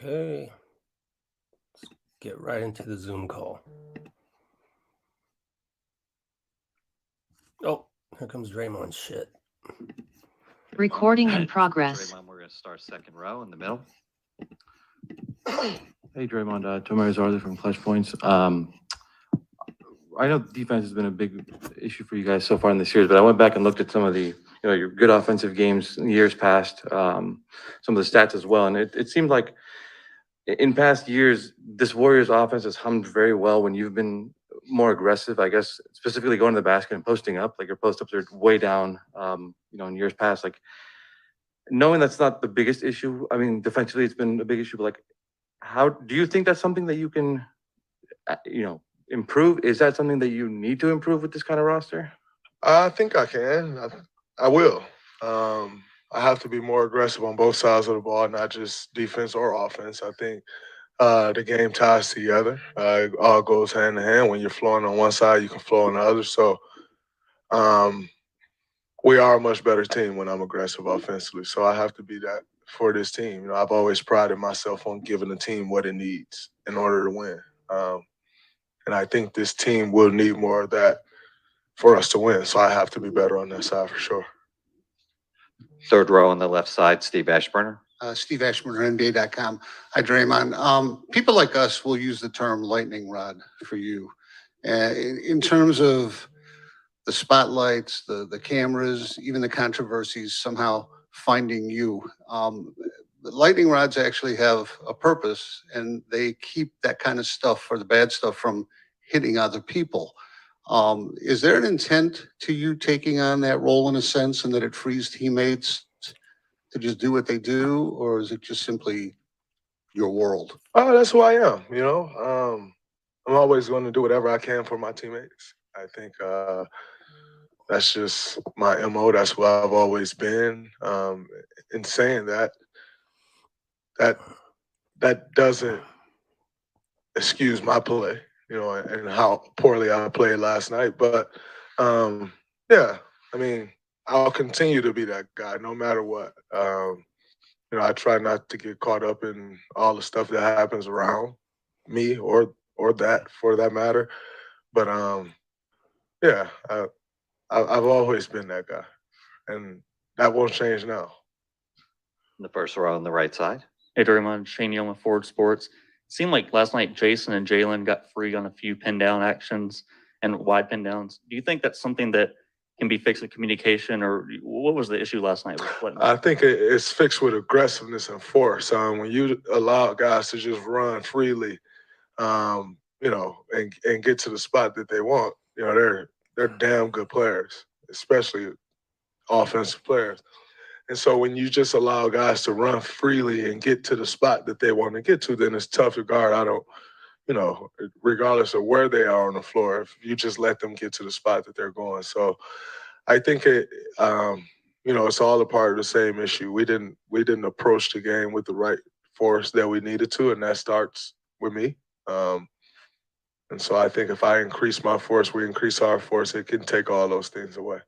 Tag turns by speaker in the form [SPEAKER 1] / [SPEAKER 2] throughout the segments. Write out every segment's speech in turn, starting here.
[SPEAKER 1] Okay. Let's get right into the Zoom call. Oh, here comes Draymond. Shit.
[SPEAKER 2] Recording in progress.
[SPEAKER 3] Draymond, we're going to start second row in the middle.
[SPEAKER 4] Hey, Draymond, Tomer Zarza from Clutch Points. I know defense has been a big issue for you guys so far in the series, but I went back and looked at some of the, your good offensive games in years past, some of the stats as well. And it seemed like in past years, this Warriors offense has hummed very well when you've been more aggressive, I guess, specifically going to the basket and posting up. Like your post-ups are way down, in years past. Like knowing that's not the biggest issue. I mean, defensively, it's been a big issue, but like, how do you think that's something that you can, improve? Is that something that you need to improve with this kind of roster?
[SPEAKER 5] I think I can. I will. I have to be more aggressive on both sides of the ball, not just defense or offense. I think the game ties together. It all goes hand in hand. When you're flowing on one side, you can flow on the other. So we are a much better team when I'm aggressive offensively. So I have to be that for this team. I've always prided myself on giving the team what it needs in order to win. And I think this team will need more of that for us to win. So I have to be better on that side for sure.
[SPEAKER 3] Third row on the left side, Steve Ashburner.
[SPEAKER 6] Steve Ashburner, NBA.com. Hi, Draymond. People like us will use the term lightning rod for you. In terms of the spotlights, the cameras, even the controversies somehow finding you. The lightning rods actually have a purpose, and they keep that kind of stuff or the bad stuff from hitting other people. Is there an intent to you taking on that role in a sense, and that it frees teammates to just do what they do, or is it just simply your world?
[SPEAKER 5] Oh, that's who I am. I'm always going to do whatever I can for my teammates. I think that's just my MO. That's who I've always been. In saying that doesn't excuse my play, and how poorly I played last night. But yeah, I mean, I'll continue to be that guy no matter what. I try not to get caught up in all the stuff that happens around me or that for that matter. But yeah, I've always been that guy, and that won't change now.
[SPEAKER 3] In the first row on the right side.
[SPEAKER 7] Hey, Draymond, Shane Yelma, Ford Sports. It seemed like last night Jason and Jalen got free on a few pin down actions and wide pin downs. Do you think that's something that can be fixed with communication, or what was the issue last night?
[SPEAKER 5] I think it's fixed with aggressiveness and force. When you allow guys to just run freely, and get to the spot that they want, they're damn good players, especially offensive players. And so when you just allow guys to run freely and get to the spot that they want to get to, then it's tough to guard. Regardless of where they are on the floor, if you just let them get to the spot that they're going. So I think it's all a part of the same issue. We didn't approach the game with the right force that we needed to, and that starts with me. And so I think if I increase my force, we increase our force, it can take all those things away.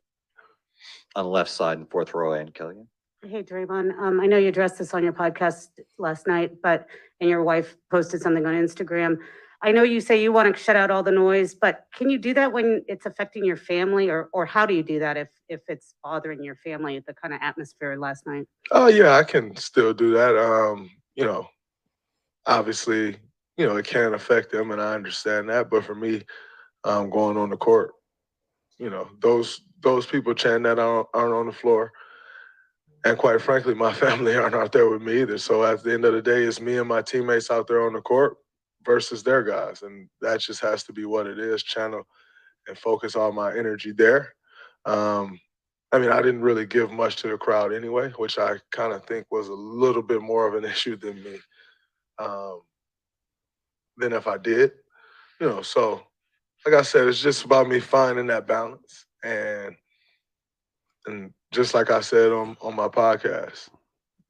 [SPEAKER 3] On the left side in fourth row, Ann Killian.
[SPEAKER 8] Hey, Draymond. I know you addressed this on your podcast last night, and your wife posted something on Instagram. I know you say you want to shut out all the noise, but can you do that when it's affecting your family, or how do you do that if it's bothering your family, the kind of atmosphere last night?
[SPEAKER 5] Oh, yeah, I can still do that. Obviously, it can affect them, and I understand that. But for me, going on the court, those people chanting that aren't on the floor. And quite frankly, my family aren't out there with me either. So at the end of the day, it's me and my teammates out there on the court versus their guys. And that just has to be what it is, channel and focus all my energy there. I didn't really give much to the crowd anyway, which I kind of think was a little bit more of an issue than me, than if I did. So like I said, it's just about me finding that balance. And just like I said on my podcast,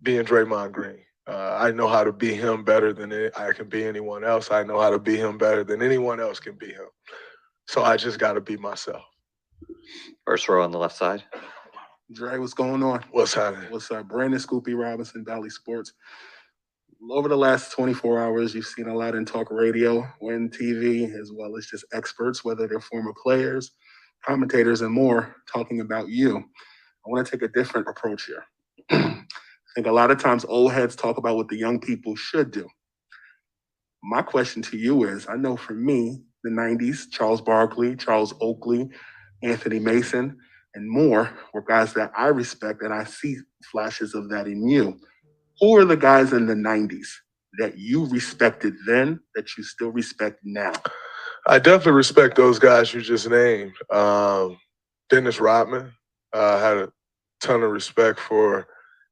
[SPEAKER 5] being Draymond Green. I know how to be him better than I can be anyone else. I know how to be him better than anyone else can be him. So I just got to be myself.
[SPEAKER 3] First row on the left side.
[SPEAKER 9] Dre, what's going on?
[SPEAKER 5] What's happening?
[SPEAKER 9] What's up? Brandon Scoopy Robinson, Valley Sports.
[SPEAKER 5] over the last 24 hours, you've seen a lot in talk radio, win TV, as well as just experts, whether they're former players, commentators, and more, talking about you. I want to take a different approach here. I think a lot of times old heads talk about what the young people should do. My question to you is, I know for me, the 90s, Charles Barkley, Charles Oakley, Anthony Mason, and more were guys that I respect, and I see flashes of that in you. Who are the guys in the 90s that you respected then that you still respect now?
[SPEAKER 9] I definitely respect those guys you just named. Dennis Rodman, had a ton of respect for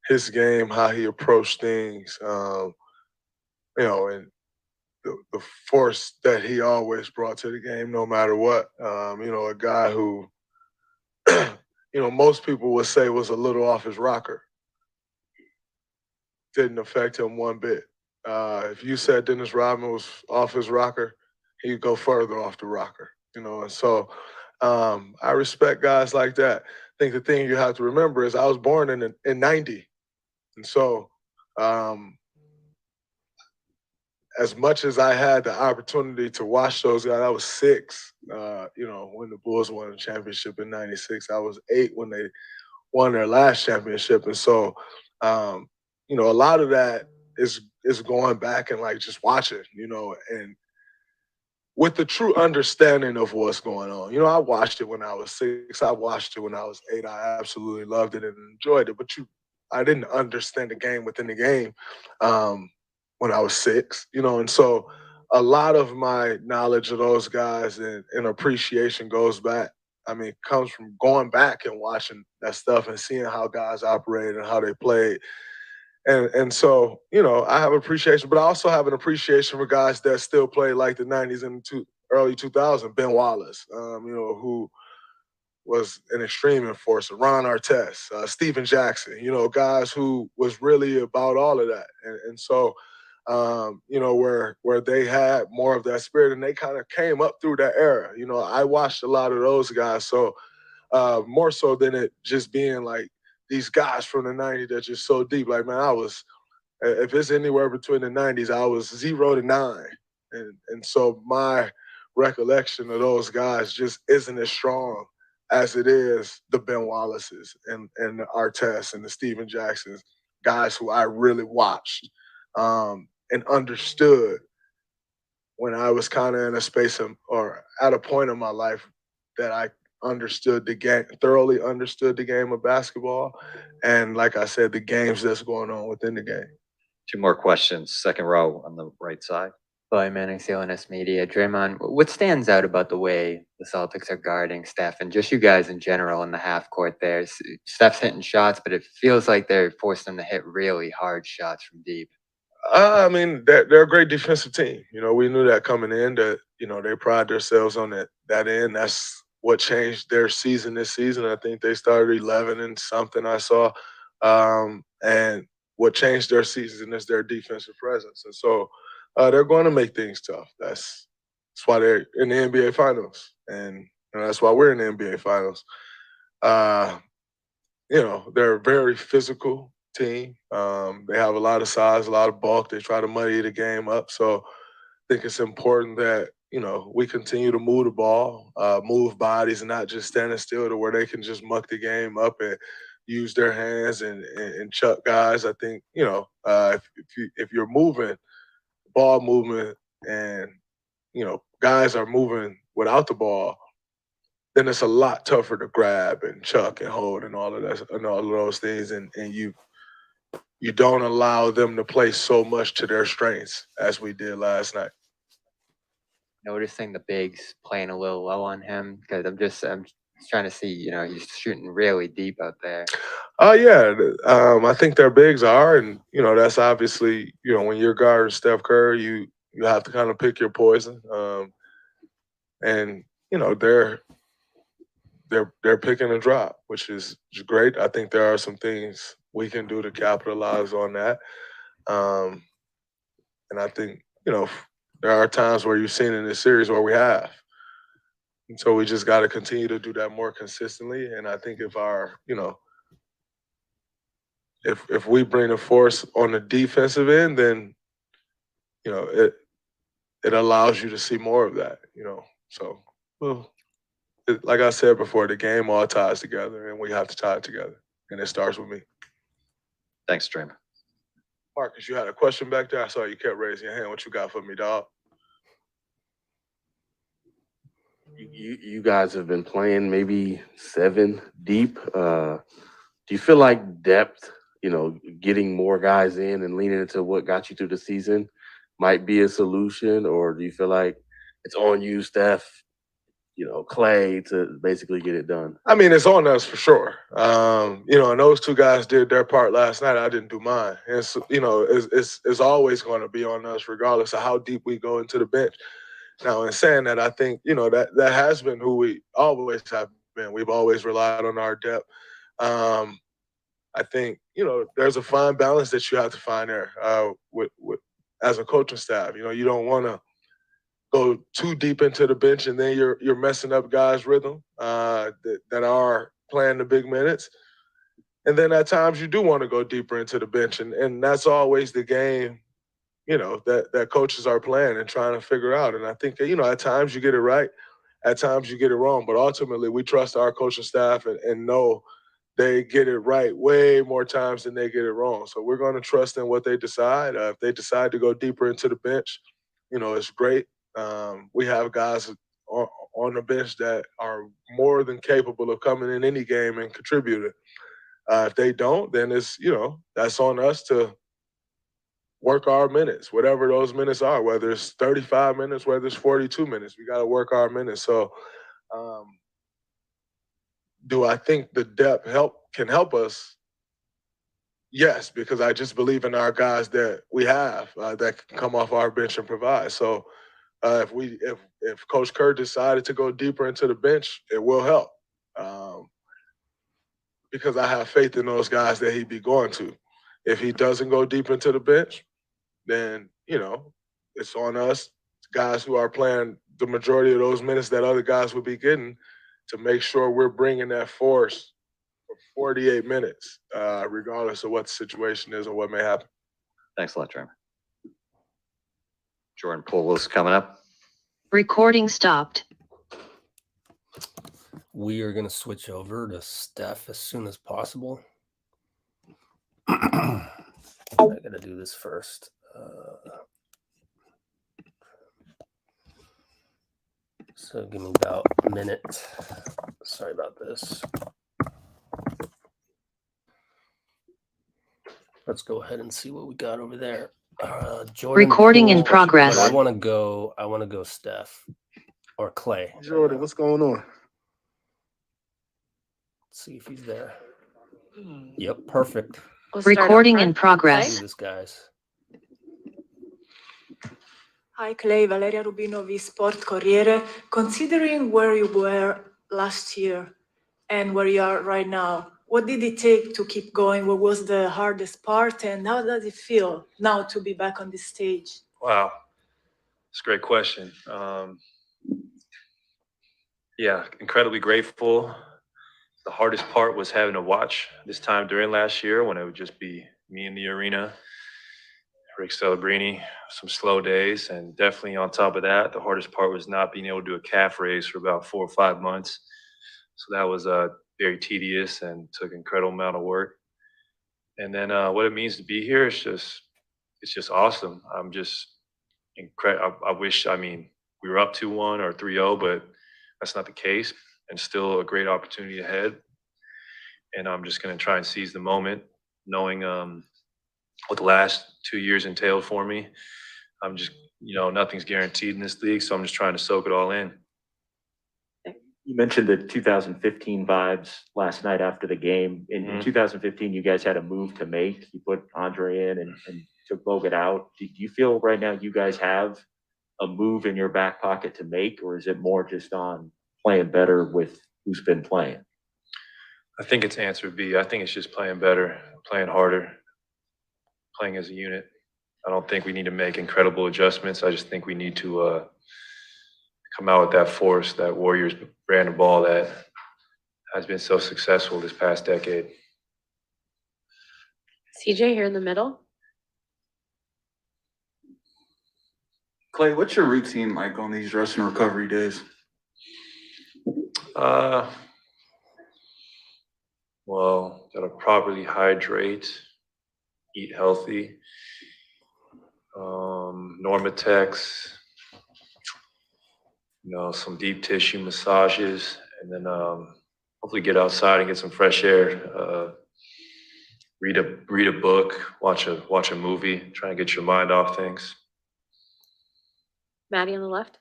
[SPEAKER 9] his game, how he approached things, and the force that he always brought to the game, no matter what. A guy who, most people would say was a little off his rocker. Didn't affect him one bit. If you said Dennis Rodman was off his rocker, he'd go further off the rocker, and so I respect guys like that. I think the thing you have to remember is I was born in 90. And so as much as I had the opportunity to watch those guys, I was 6, when the Bulls won the championship in 96. I was 8 when they won their last championship. And so, a lot of that is going back and like just watching, and with the true understanding of what's going on. I watched it when I was 6. I watched it when I was 8. I absolutely loved it and enjoyed it. But I didn't understand the game within the game when I was 6, and so a lot of my knowledge of those guys and appreciation comes from going back and watching that stuff and seeing how guys operate and how they played. And so, I have appreciation, but I also have an appreciation for guys that still play like the 90s and early 2000s. Ben Wallace, who was an extreme enforcer. Ron Artest, Steven Jackson, guys who was really about all of that. And so, where they had more of that spirit and they kind of came up through that era. I watched a lot of those guys. So more so than it just being like, these guys from the 90s that just so deep. Like, man, if it's anywhere between the 90s, I was 0 to 9. And so my recollection of those guys just isn't as strong as it is the Ben Wallaces and the Artest and the Steven Jacksons, guys who I really watched and understood when I was kind of in a space or at a point in my life that I understood the game, thoroughly understood the game of basketball. And like I said, the games that's going on within the game.
[SPEAKER 3] 2 more questions, second row on the right side.
[SPEAKER 10] Hi, Manning, CLNS Media. Draymond, what stands out about the way the Celtics are guarding Steph and just you guys in general in the half court there? Steph's hitting shots, but it feels like they're forcing them to hit really hard shots from deep.
[SPEAKER 9] They're a great defensive team. We knew that coming in that, they pride themselves on that end. That's what changed their season this season. I think they started 11 and something I saw. And what changed their season is their defensive presence. And so they're going to make things tough. That's why they're in the NBA Finals. And that's why we're in the NBA Finals. They're a very physical team. They have a lot of size, a lot of bulk. They try to muddy the game up. So I think it's important that, we continue to move the ball, move bodies, and not just standing still to where they can just muck the game up and use their hands and chuck guys. I think, if you're moving, ball movement, and, guys are moving without the ball, then it's a lot tougher to grab and chuck and hold and all of that and all of those things. And you don't allow them to play so much to their strengths as we did last night.
[SPEAKER 10] Noticing the bigs playing a little low on him because I'm just trying to see, he's shooting really deep out there.
[SPEAKER 9] I think their bigs are, and that's obviously, when you're guarding Steph Curry, you have to kind of pick your poison. And they're picking a drop, which is great. I think there are some things we can do to capitalize on that. And I think, there are times where you've seen in this series where we have. And so we just got to continue to do that more consistently. And I think if if we bring a force on the defensive end, then it allows you to see more of that, So, well, like I said before, the game all ties together, and we have to tie it together, and it starts with me.
[SPEAKER 3] Thanks, Draymond.
[SPEAKER 9] Marcus, you had a question back there? I saw you kept raising your hand. What you got for me, dog?
[SPEAKER 11] You guys have been playing maybe 7 deep. Do you feel like depth, getting more guys in and leaning into what got you through the season might be a solution? Or do you feel like it's on you, Steph, Klay, to basically get it done?
[SPEAKER 9] I mean, it's on us for sure. And those two guys did their part last night. I didn't do mine. And so, it's always going to be on us, regardless of how deep we go into the bench. Now, in saying that, I think that has been who we always have been. We've always relied on our depth. I think there's a fine balance that you have to find there with as a coaching staff. You don't want to go too deep into the bench, and then you're messing up guys' rhythm that are playing the big minutes. And then at times you do want to go deeper into the bench, and that's always the game, that coaches are playing and trying to figure out. And I think at times you get it right, at times you get it wrong, but ultimately we trust our coaching staff and know they get it right way more times than they get it wrong. So we're going to trust in what they decide. If they decide to go deeper into the bench, it's great. We have guys on the bench that are more than capable of coming in any game and contributing. If they don't, then it's, that's on us to work our minutes, whatever those minutes are, whether it's 35 minutes, whether it's 42 minutes. We got to work our minutes. So do I think the depth can help us? Yes, because I just believe in our guys that we have that can come off our bench and provide. So if Coach Kerr decided to go deeper into the bench, it will help because I have faith in those guys that he'd be going to. If he doesn't go deep into the bench, then it's on us, guys who are playing the majority of those minutes that other guys would be getting, to make sure we're bringing that force for 48 minutes, regardless of what the situation is or what may happen.
[SPEAKER 3] Thanks a lot, Draymond. Jordan Poole is coming up.
[SPEAKER 2] Recording stopped.
[SPEAKER 1] We are going to switch over to Steph as soon as possible. I got to do this first. So give me about a minute. Sorry about this. Let's go ahead and see what we got over there. Jordan
[SPEAKER 2] Recording in
[SPEAKER 1] Poole,
[SPEAKER 2] progress.
[SPEAKER 1] but I want to go Steph or Klay.
[SPEAKER 11] Jordan, what's going on?
[SPEAKER 1] Let's see if he's there. Yep, perfect.
[SPEAKER 2] Recording in
[SPEAKER 1] Do
[SPEAKER 2] progress.
[SPEAKER 1] this, guys.
[SPEAKER 12] Hi, Klay, Valeria Rubinovi, Sport Corriere. Considering where you were last year and where you are right now, what did it take to keep going? What was the hardest part, and how does it feel now to be back on this stage?
[SPEAKER 13] Wow, that's a great question. Yeah, incredibly grateful. The hardest part was having to watch this time during last year when it would just be me in the arena, Rick Celebrini, some slow days, and definitely on top of that, the hardest part was not being able to do a calf raise for about 4 or 5 months. So that was very tedious and took an incredible amount of work. And then what it means to be here is it's just awesome. I'm just incredible. I wish, we were up 2-1 or 3-0, but that's not the case, and still a great opportunity ahead. And I'm just going to try and seize the moment, knowing what the last 2 years entailed for me. I'm just, nothing's guaranteed in this league, so I'm just trying to soak it all in.
[SPEAKER 14] You mentioned the 2015 vibes last night after the game. In 2015, you guys had a move to make. You put Andre in and took Bogut out. Do you feel right now you guys have a move in your back pocket to make, or is it more just on playing better with who's been playing?
[SPEAKER 13] I think it's answer B. I think it's just playing better, playing harder, playing as a unit. I don't think we need to make incredible adjustments. I just think we need to come out with that force, that Warriors brand of ball that has been so successful this past decade.
[SPEAKER 15] CJ here in the middle. Klay, what's your routine like on these rest and recovery days?
[SPEAKER 13] Well, gotta properly hydrate, eat healthy, Normatex, some deep tissue massages, and then hopefully get outside and get some fresh air. Read a book, watch a movie, try and get your mind off things.
[SPEAKER 16] Maddie on the left.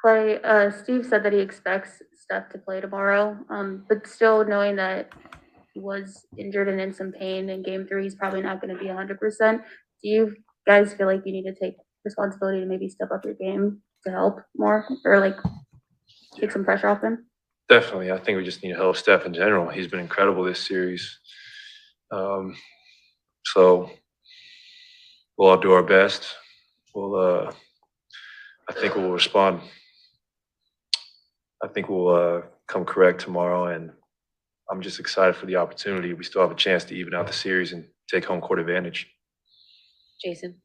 [SPEAKER 16] Clay, Steve said that he expects Steph to play tomorrow, but still knowing that he was injured and in some pain in game 3, he's probably not going to be 100%. Do you guys feel like you need to take responsibility to maybe step up your game to help more or like take some pressure off him?
[SPEAKER 13] Definitely. I think we just need to help Steph in general. He's been incredible this series. So we'll all do our best. I think we'll respond. I think we'll come correct tomorrow, and I'm just excited for the opportunity. We still have a chance to even out the series and take home court advantage.
[SPEAKER 16] Jason.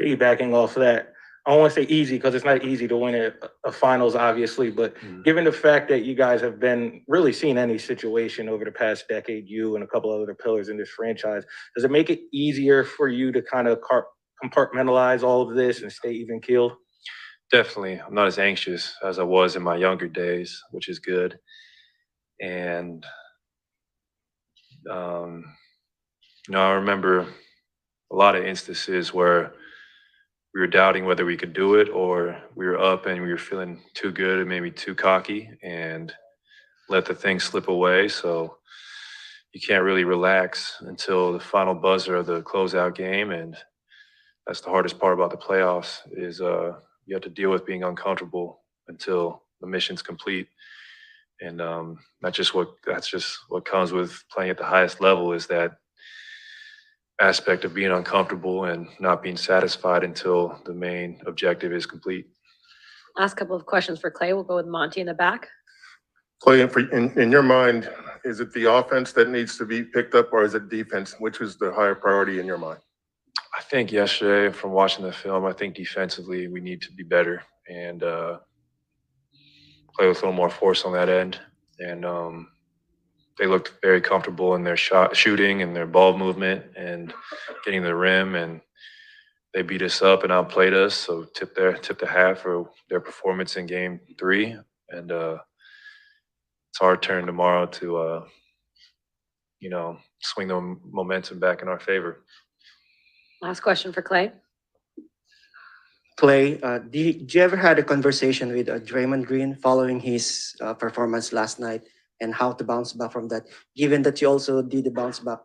[SPEAKER 17] Piggybacking off of that, I don't want to say easy because it's not easy to win a finals, obviously, but given the fact that you guys have been really seeing any situation over the past decade, you and a couple of other pillars in this franchise, does it make it easier for you to kind of compartmentalize all of this and stay even keeled?
[SPEAKER 13] Definitely. I'm not as anxious as I was in my younger days, which is good. And, I remember a lot of instances where we were doubting whether we could do it, or we were up and we were feeling too good and maybe too cocky and let the thing slip away. So you can't really relax until the final buzzer of the closeout game. And that's the hardest part about the playoffs is you have to deal with being uncomfortable until the mission's complete. And that's just what comes with playing at the highest level, is that aspect of being uncomfortable and not being satisfied until the main objective is complete.
[SPEAKER 16] Last couple of questions for Clay. We'll go with Monty in the back.
[SPEAKER 9] Clay, in your mind, is it the offense that needs to be picked up, or is it defense? Which is the higher priority in your mind?
[SPEAKER 13] I think yesterday, from watching the film, I think defensively we need to be better and play with a little more force on that end. And they looked very comfortable in their shooting and their ball movement and getting the rim, and they beat us up and outplayed us. So tip the hat for their performance in game 3. And it's our turn tomorrow to swing the momentum back in our favor.
[SPEAKER 16] Last question for Clay.
[SPEAKER 18] Klay, did you ever had a conversation with Draymond Green following his performance last night, and how to bounce back from that, given that you also did the bounce back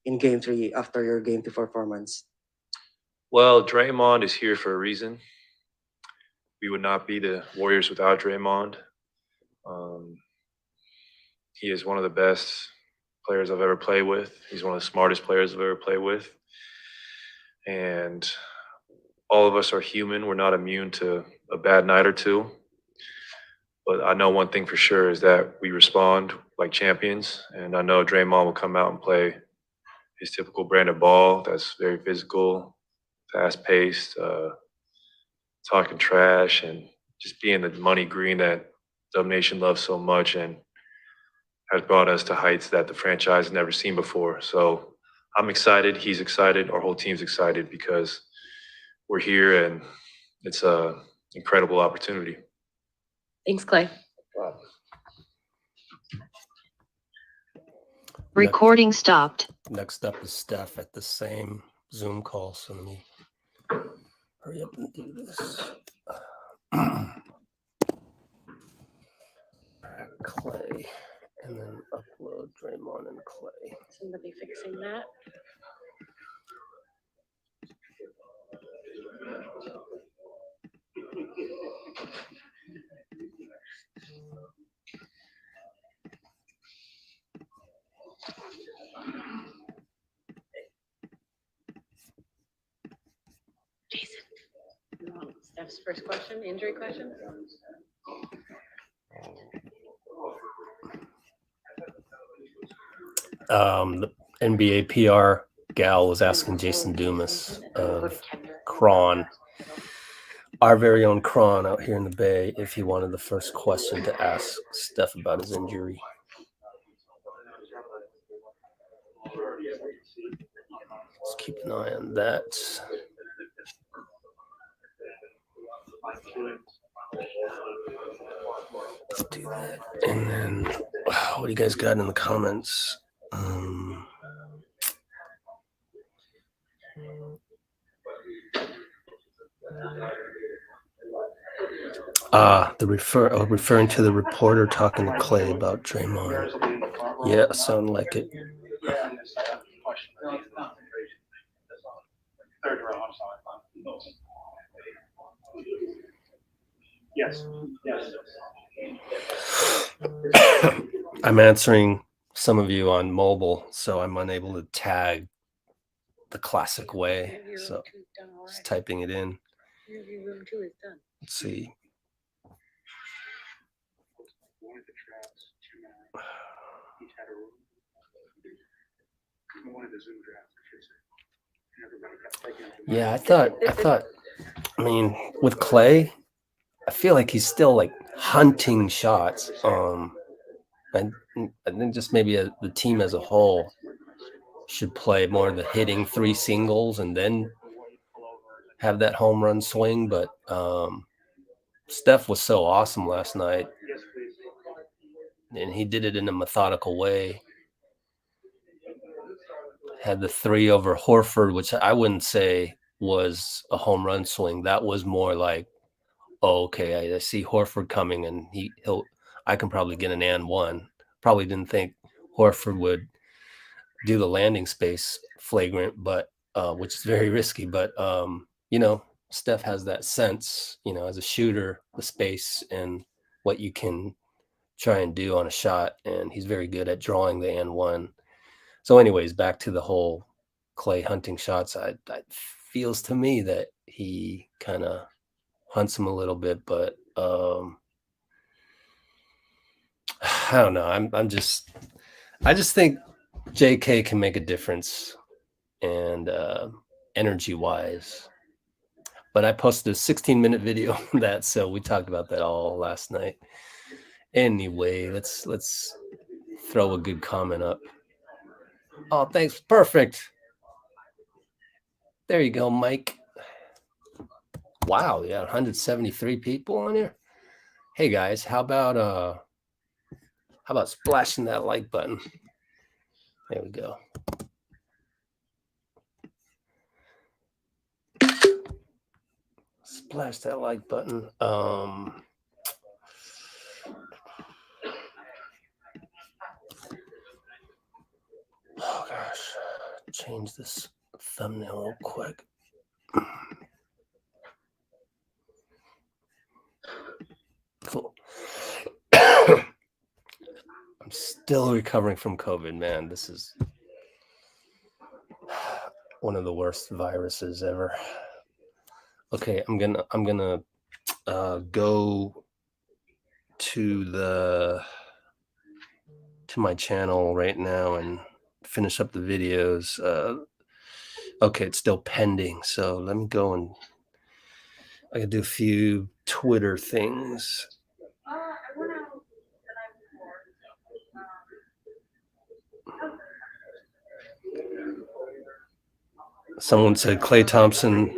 [SPEAKER 18] in game 3 after your game 2 performance?
[SPEAKER 13] Well, Draymond is here for a reason. We would not be the Warriors without Draymond. He is one of the best players I've ever played with. He's one of the smartest players I've ever played with. And all of us are human. We're not immune to a bad night or two. But I know one thing for sure is that we respond like champions. And I know Draymond will come out and play his typical brand of ball that's very physical, fast-paced, talking trash, and just being the money green that Dub Nation loves so much and has brought us to heights that the franchise has never seen before. So I'm excited. He's excited. Our whole team's excited because we're here, and it's an incredible opportunity.
[SPEAKER 16] Thanks, Clay.
[SPEAKER 2] Recording stopped.
[SPEAKER 1] Next up is Steph at the same Zoom call. So let me hurry up and do this. Clay, and then upload Draymond and Clay.
[SPEAKER 16] Somebody fixing that. Jason. Steph's first question, injury question.
[SPEAKER 1] The NBA PR gal was asking Jason Dumas of Cron our very own Kron out here in the Bay if he wanted the first question to ask Steph about his injury. Let's keep an eye on that. Let's do that. And then, what do you guys got in the comments? Referring to the reporter talking to Klay about Draymond. Yeah, sound like it.
[SPEAKER 14] Yes.
[SPEAKER 1] I'm answering some of you on mobile, so I'm unable to tag the classic way. So just typing it in. Let's see. Yeah, I thought, I mean, with Klay, I feel like he's still like hunting shots. I think just maybe the team as a whole should play more of the hitting 3 singles and then have that home run swing. But Steph was so awesome last night, and he did it in a methodical way. Had the 3 over Horford, which I wouldn't say was a home run swing. That was more like, oh, okay, I see Horford coming, and I can probably get an and one. Probably didn't think Horford would do the landing space flagrant, but which is very risky. But Steph has that sense, as a shooter, the space and what you can try and do on a shot, and he's very good at drawing the and one. So, anyways, back to the whole Klay hunting shots. It feels to me that he kind of hunts him a little bit, but I don't know. I just think JK can make a difference, and energy wise. But I posted a 16-minute video on that, so we talked about that all last night. Anyway, let's throw a good comment up. Oh, thanks. Perfect. There you go, Mike. Wow, yeah, 173 people on here. Hey guys, how about splashing that like button? There we go. Splash that like button. Oh gosh, change this thumbnail real quick. Cool. I'm still recovering from COVID, man. This is one of the worst viruses ever. Okay, I'm gonna go to my channel right now and finish up the videos. Okay, it's still pending, so let me go and I can do a few Twitter things. Someone said Klay Thompson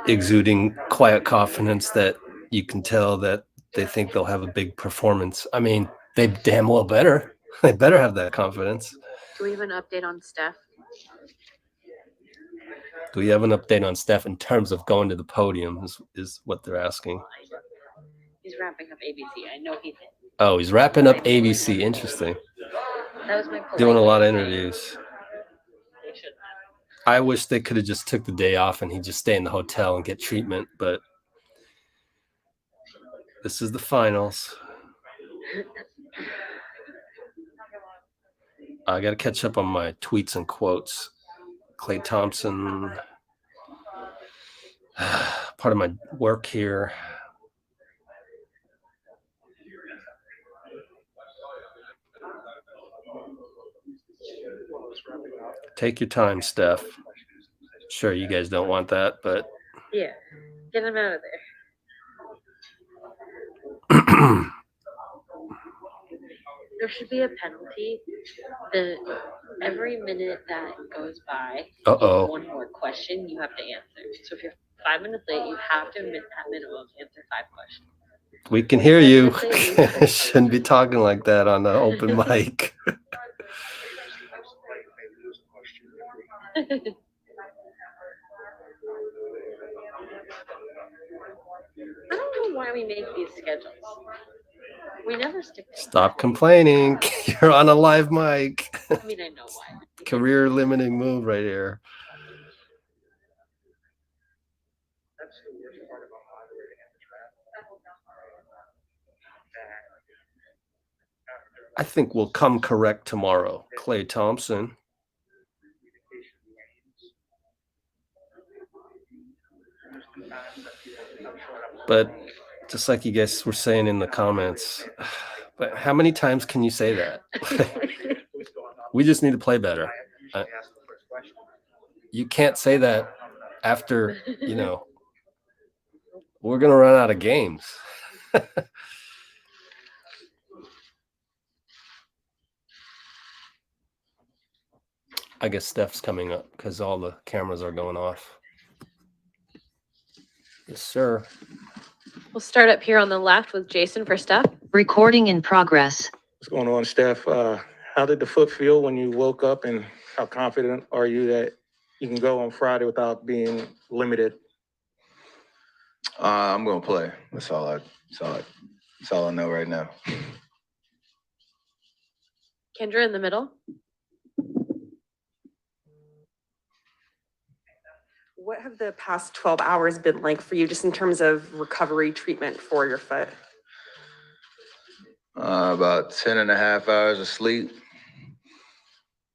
[SPEAKER 1] exuding quiet confidence that you can tell that they think they'll have a big performance. I mean, they damn well better. They better have that confidence.
[SPEAKER 2] Do we have an update on Steph?
[SPEAKER 1] Do we have an update on Steph in terms of going to the podium is what they're asking.
[SPEAKER 2] He's wrapping up ABC. I know he did.
[SPEAKER 1] Oh, he's wrapping up ABC. Interesting.
[SPEAKER 2] That was my
[SPEAKER 1] Doing a lot of interviews. I wish they could have just took the day off and he'd just stay in the hotel and get treatment, but this is the finals. I got to catch up on my tweets and quotes. Klay Thompson, part of my work here. Take your time, Steph. Sure, you guys don't want that, but
[SPEAKER 2] Yeah, get him out of there. There should be a penalty. Every minute that goes by,
[SPEAKER 1] Uh-oh.
[SPEAKER 2] one more question you have to answer. So if you're 5 minutes late, you have to at minimum answer 5 questions.
[SPEAKER 1] We can hear you.
[SPEAKER 2] you
[SPEAKER 1] Shouldn't be talking like that on the open mic.
[SPEAKER 2] I don't know why we make these schedules. We never stick to
[SPEAKER 1] Stop complaining. You're on a live mic.
[SPEAKER 2] I mean, I know why.
[SPEAKER 1] Career limiting move right here. I think we'll come correct tomorrow. Klay Thompson. But just like you guys were saying in the comments, but how many times can you say that? We just need to play better. You can't say that after, we're going to run out of games. I guess Steph's coming up because all the cameras are going off. Yes, sir.
[SPEAKER 2] We'll start up here on the left with Jason for Steph.
[SPEAKER 19] Recording in progress.
[SPEAKER 17] What's going on, Steph? How did the foot feel when you woke up, and how confident are you that you can go on Friday without being limited?
[SPEAKER 20] I'm gonna play. That's all I know right now.
[SPEAKER 2] Kendra in the middle.
[SPEAKER 21] What have the past 12 hours been like for you, just in terms of recovery treatment for your foot?
[SPEAKER 20] About 10 and a half hours of sleep,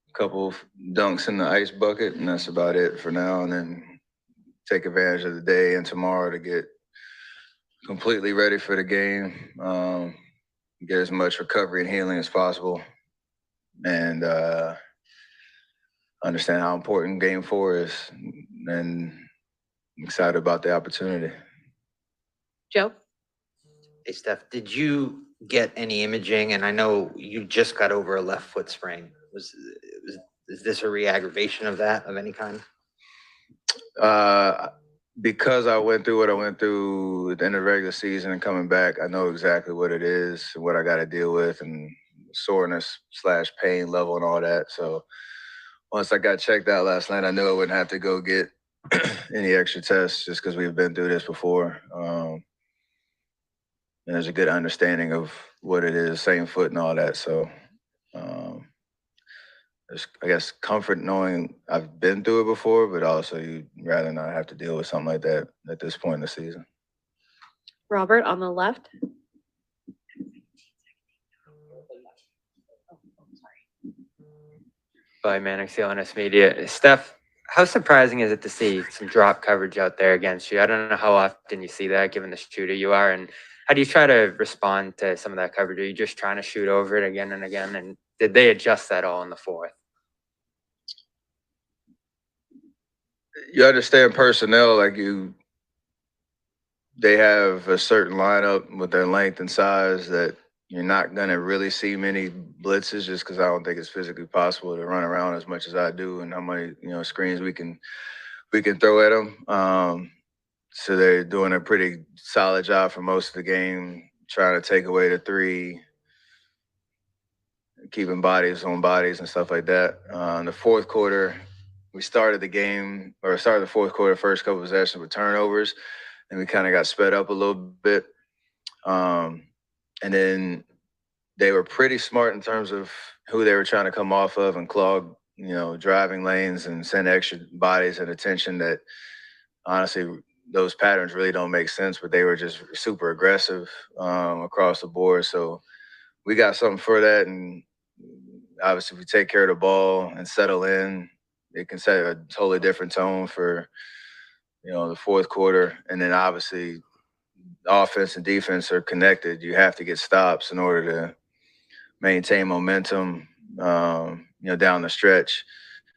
[SPEAKER 20] a couple of dunks in the ice bucket, and that's about it for now. And then take advantage of the day and tomorrow to get completely ready for the game, get as much recovery and healing as possible, and understand how important Game 4 is, and I'm excited about the opportunity.
[SPEAKER 2] Joe?
[SPEAKER 22] Hey, Steph, did you get any imaging? And I know you just got over a left foot sprain. Is this a re-aggravation of that of any kind?
[SPEAKER 20] Because I went through what I went through at the end of the regular season and coming back, I know exactly what it is and what I got to deal with, and soreness / pain level and all that. So once I got checked out last night, I knew I wouldn't have to go get any extra tests just because we've been through this before. And there's a good understanding of what it is, same foot and all that. So there's, I guess, comfort knowing I've been through it before, but also you'd rather not have to deal with something like that at this point in the season.
[SPEAKER 2] Robert on the left.
[SPEAKER 10] By Manic CLNS Media. Steph, how surprising is it to see some drop coverage out there against you? I don't know how often you see that, given the shooter you are, and how do you try to respond to some of that coverage? Are you just trying to shoot over it again and again? And did they adjust that all in the fourth?
[SPEAKER 20] You understand personnel, they have a certain lineup with their length and size that you're not going to really see many blitzes, just because I don't think it's physically possible to run around as much as I do, and how many screens we can throw at them. So they're doing a pretty solid job for most of the game, trying to take away the three, keeping bodies on bodies and stuff like that. In the fourth quarter, we started the fourth quarter, first couple of possessions with turnovers, and we kind of got sped up a little bit. And then they were pretty smart in terms of who they were trying to come off of and clog, driving lanes and send extra bodies and attention that, honestly, those patterns really don't make sense, but they were just super aggressive across the board. So we got something for that. And obviously, if we take care of the ball and settle in, it can set a totally different tone for, the fourth quarter. And then obviously, offense and defense are connected. You have to get stops in order to maintain momentum, down the stretch.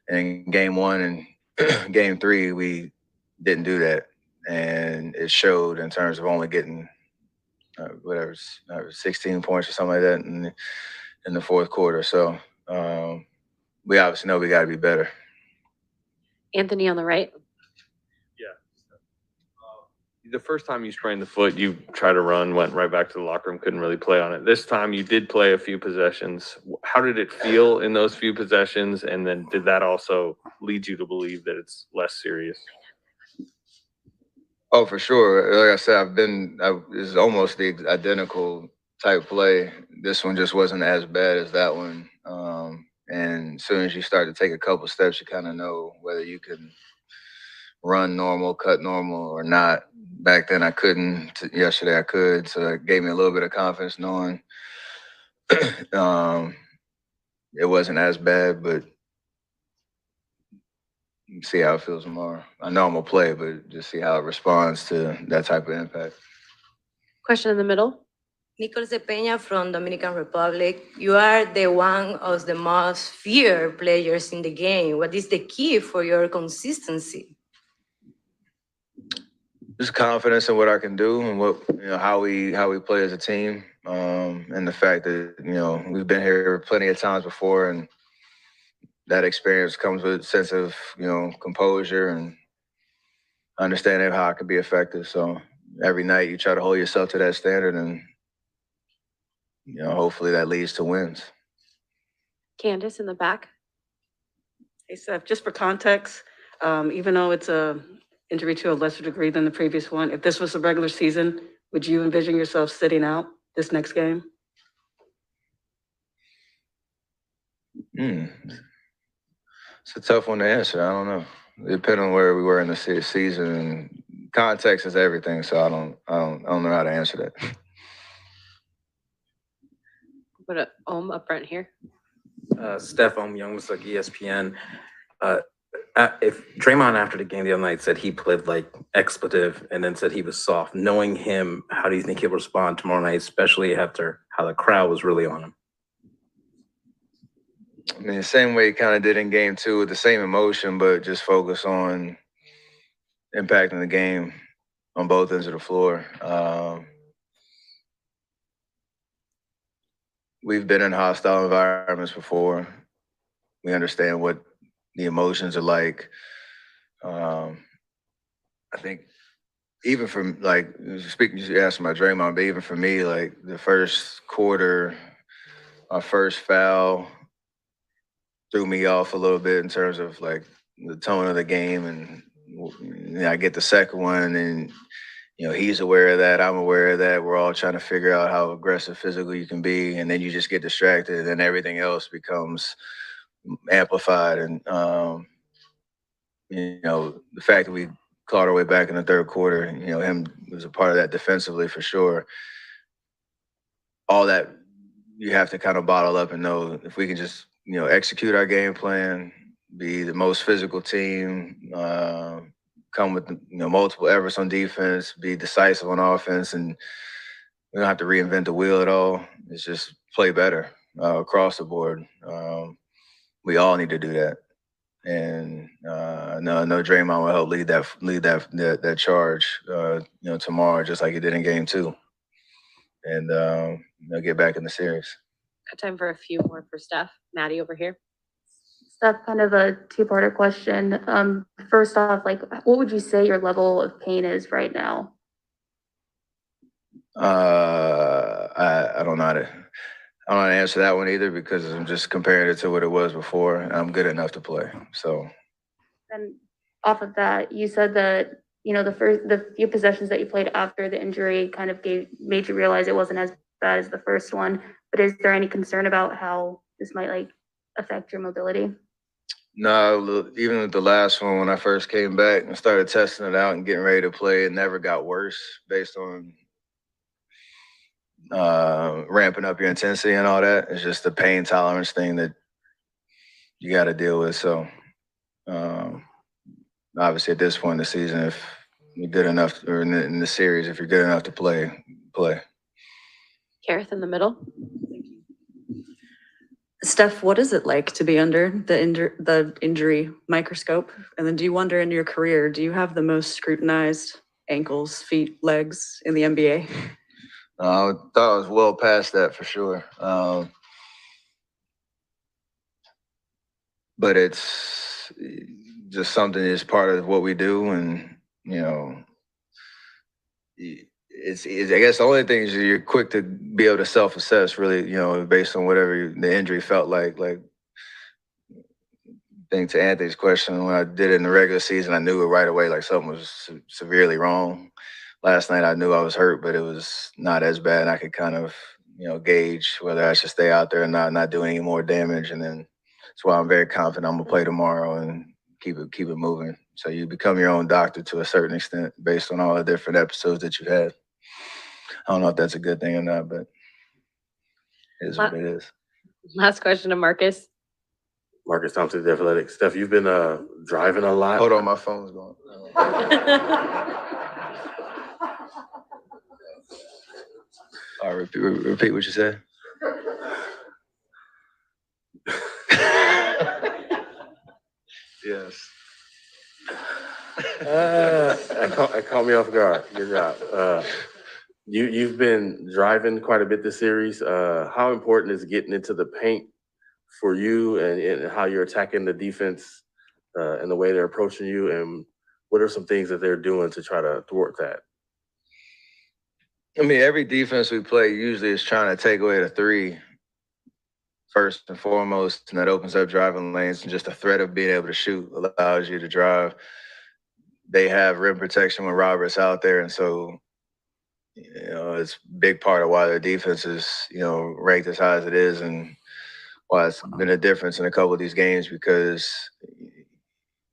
[SPEAKER 20] And in game 1 and game 3, we didn't do that. And it showed in terms of only getting whatever, 16 points or something like that in the fourth quarter. So we obviously know we got to be better.
[SPEAKER 2] Anthony on the right.
[SPEAKER 4] The first time you sprained the foot, you tried to run, went right back to the locker room, couldn't really play on it. This time you did play a few possessions. How did it feel in those few possessions? And then did that also lead you to believe that it's less serious?
[SPEAKER 20] Oh, for sure. Like I said, it's almost the identical type play. This one just wasn't as bad as that one. And as soon as you start to take a couple steps, you kind of know whether you can run normal, cut normal or not. Back then I couldn't. Yesterday I could. So it gave me a little bit of confidence knowing it wasn't as bad, but see how it feels tomorrow. I know I'm going to play, but just see how it responds to that type of impact.
[SPEAKER 2] Question in the middle.
[SPEAKER 6] Nicholas De Peña from Dominican Republic. You are the one of the most feared players in the game. What is the key for your consistency?
[SPEAKER 20] Just confidence in what I can do and what how we play as a team, and the fact that we've been here plenty of times before, and that experience comes with a sense of composure and understanding how I can be effective. So every night you try to hold yourself to that standard, and hopefully that leads to wins.
[SPEAKER 2] Candace in the back.
[SPEAKER 23] Hey, Steph, just for context, even though it's a injury to a lesser degree than the previous one, if this was a regular season, would you envision yourself sitting out this next game?
[SPEAKER 20] It's a tough one to answer. I don't know. Depending on where we were in the season, and context is everything. So I don't know how to answer that.
[SPEAKER 2] Put up front here.
[SPEAKER 24] Steph Young was like ESPN. If Draymond after the game the other night said he played like expletive and then said he was soft, knowing him, how do you think he'll respond tomorrow night, especially after how the crowd was really on him?
[SPEAKER 20] I mean, the same way he kind of did in game two, with the same emotion, but just focus on impacting the game on both ends of the floor. We've been in hostile environments before. We understand what the emotions are like. I think even from speaking, you asked about Draymond, but even for me, like the first quarter, our first foul threw me off a little bit in terms of like the tone of the game, and I get the second one, and he's aware of that, I'm aware of that. We're all trying to figure out how aggressive physically you can be, and then you just get distracted, and then everything else becomes amplified. And the fact that we clawed our way back in the third quarter, him was a part of that defensively for sure. All that you have to kind of bottle up and know if we can just execute our game plan, be the most physical team, come with multiple efforts on defense, be decisive on offense, and we don't have to reinvent the wheel at all. It's just play better across the board. We all need to do that, and I know Draymond will help lead that charge tomorrow, just like he did in game two, and get back in the series.
[SPEAKER 2] Got time for a few more for Steph. Maddie over here.
[SPEAKER 16] Steph, kind of a two-parter question. First off, what would you say your level of pain is right now?
[SPEAKER 20] I don't know how to answer that one either, because I'm just comparing it to what it was before, and I'm good enough to play. So.
[SPEAKER 16] And off of that, you said that the few possessions that you played after the injury kind of made you realize it wasn't as bad as the first one. But is there any concern about how this might affect your mobility?
[SPEAKER 20] No, even with the last one, when I first came back and started testing it out and getting ready to play, it never got worse based on ramping up your intensity and all that. It's just the pain tolerance thing that you got to deal with. So obviously at this point in the season, if you're good enough, or in the series, if you're good enough to play.
[SPEAKER 2] Kerr in the middle.
[SPEAKER 25] Steph, what is it like to be under the injury microscope? And then do you wonder in your career, do you have the most scrutinized ankles, feet, legs in the NBA?
[SPEAKER 20] I thought I was well past that for sure. But it's just something that's part of what we do, and it's I guess the only thing is you're quick to be able to self-assess, really, based on whatever the injury felt like. Like, I think to Anthony's question, when I did it in the regular season, I knew it right away, like something was severely wrong. Last night I knew I was hurt, but it was not as bad. And I could kind of, gauge whether I should stay out there or not do any more damage. And then that's why I'm very confident I'm gonna play tomorrow and keep it moving. So you become your own doctor to a certain extent based on all the different episodes that you've had. I don't know if that's a good thing or not, but it is what it is.
[SPEAKER 2] Last question to Marcus.
[SPEAKER 3] Marcus Thompson, The Athletic. Steph, you've been driving a lot.
[SPEAKER 20] Hold on, my phone's going. All right, repeat what you said. Yes.
[SPEAKER 3] That caught me off guard. Good job. You've been driving quite a bit this series. How important is getting into the paint for you, and how you're attacking the defense and the way they're approaching you, and what are some things that they're doing to try to thwart that?
[SPEAKER 20] I mean, every defense we play usually is trying to take away the three first and foremost, and that opens up driving lanes, and just the threat of being able to shoot allows you to drive. They have rim protection when Robert's out there, and so it's a big part of why their defense is ranked as high as it is, and why it's been a difference in a couple of these games, because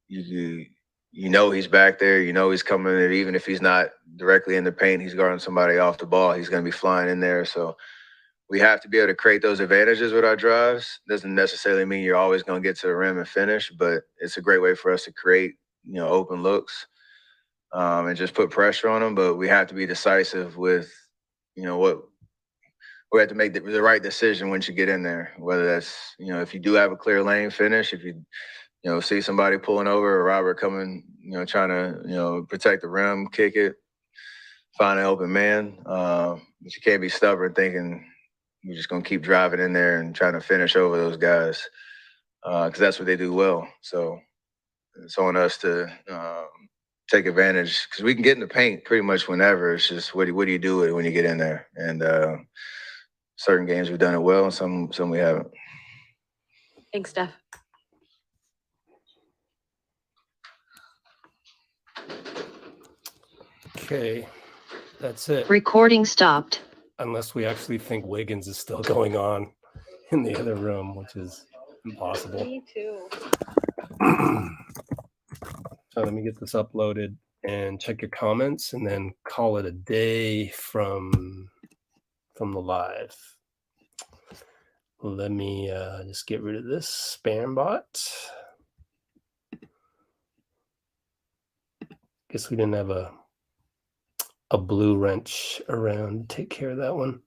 [SPEAKER 20] he's back there, he's coming in. Even if he's not directly in the paint, he's guarding somebody off the ball, he's going to be flying in there. So we have to be able to create those advantages with our drives. Doesn't necessarily mean you're always going to get to the rim and finish, but it's a great way for us to create open looks and just put pressure on them. But we have to be decisive with what we have to make the right decision once you get in there, whether that's if you do have a clear lane, finish. If you see somebody pulling over or Robert coming, trying to, protect the rim, kick it, find an open man. But you can't be stubborn thinking you're just going to keep driving in there and trying to finish over those guys, because that's what they do well. So it's on us to take advantage, because we can get in the paint pretty much whenever. It's just what do you do when you get in there? And certain games we've done it well, and some we haven't.
[SPEAKER 2] Thanks, Steph.
[SPEAKER 1] Okay, that's it.
[SPEAKER 19] Recording stopped.
[SPEAKER 1] Unless we actually think Wiggins is still going on in the other room, which is impossible.
[SPEAKER 2] Me too.
[SPEAKER 1] So let me get this uploaded and check your comments, and then call it a day from the live. Let me just get rid of this spam bot. Guess we didn't have a blue wrench around to take care of that one.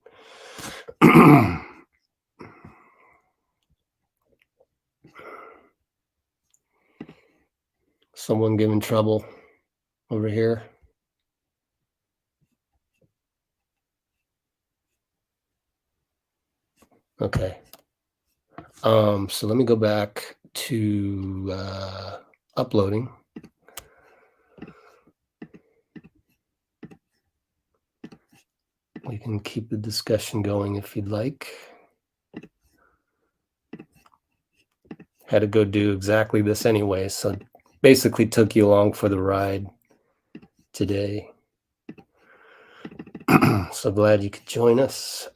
[SPEAKER 1] Someone giving trouble over here. Okay. So let me go back to uploading. We can keep the discussion going if you'd like. Had to go do exactly this anyway, so basically took you along for the ride today. So glad you could join us.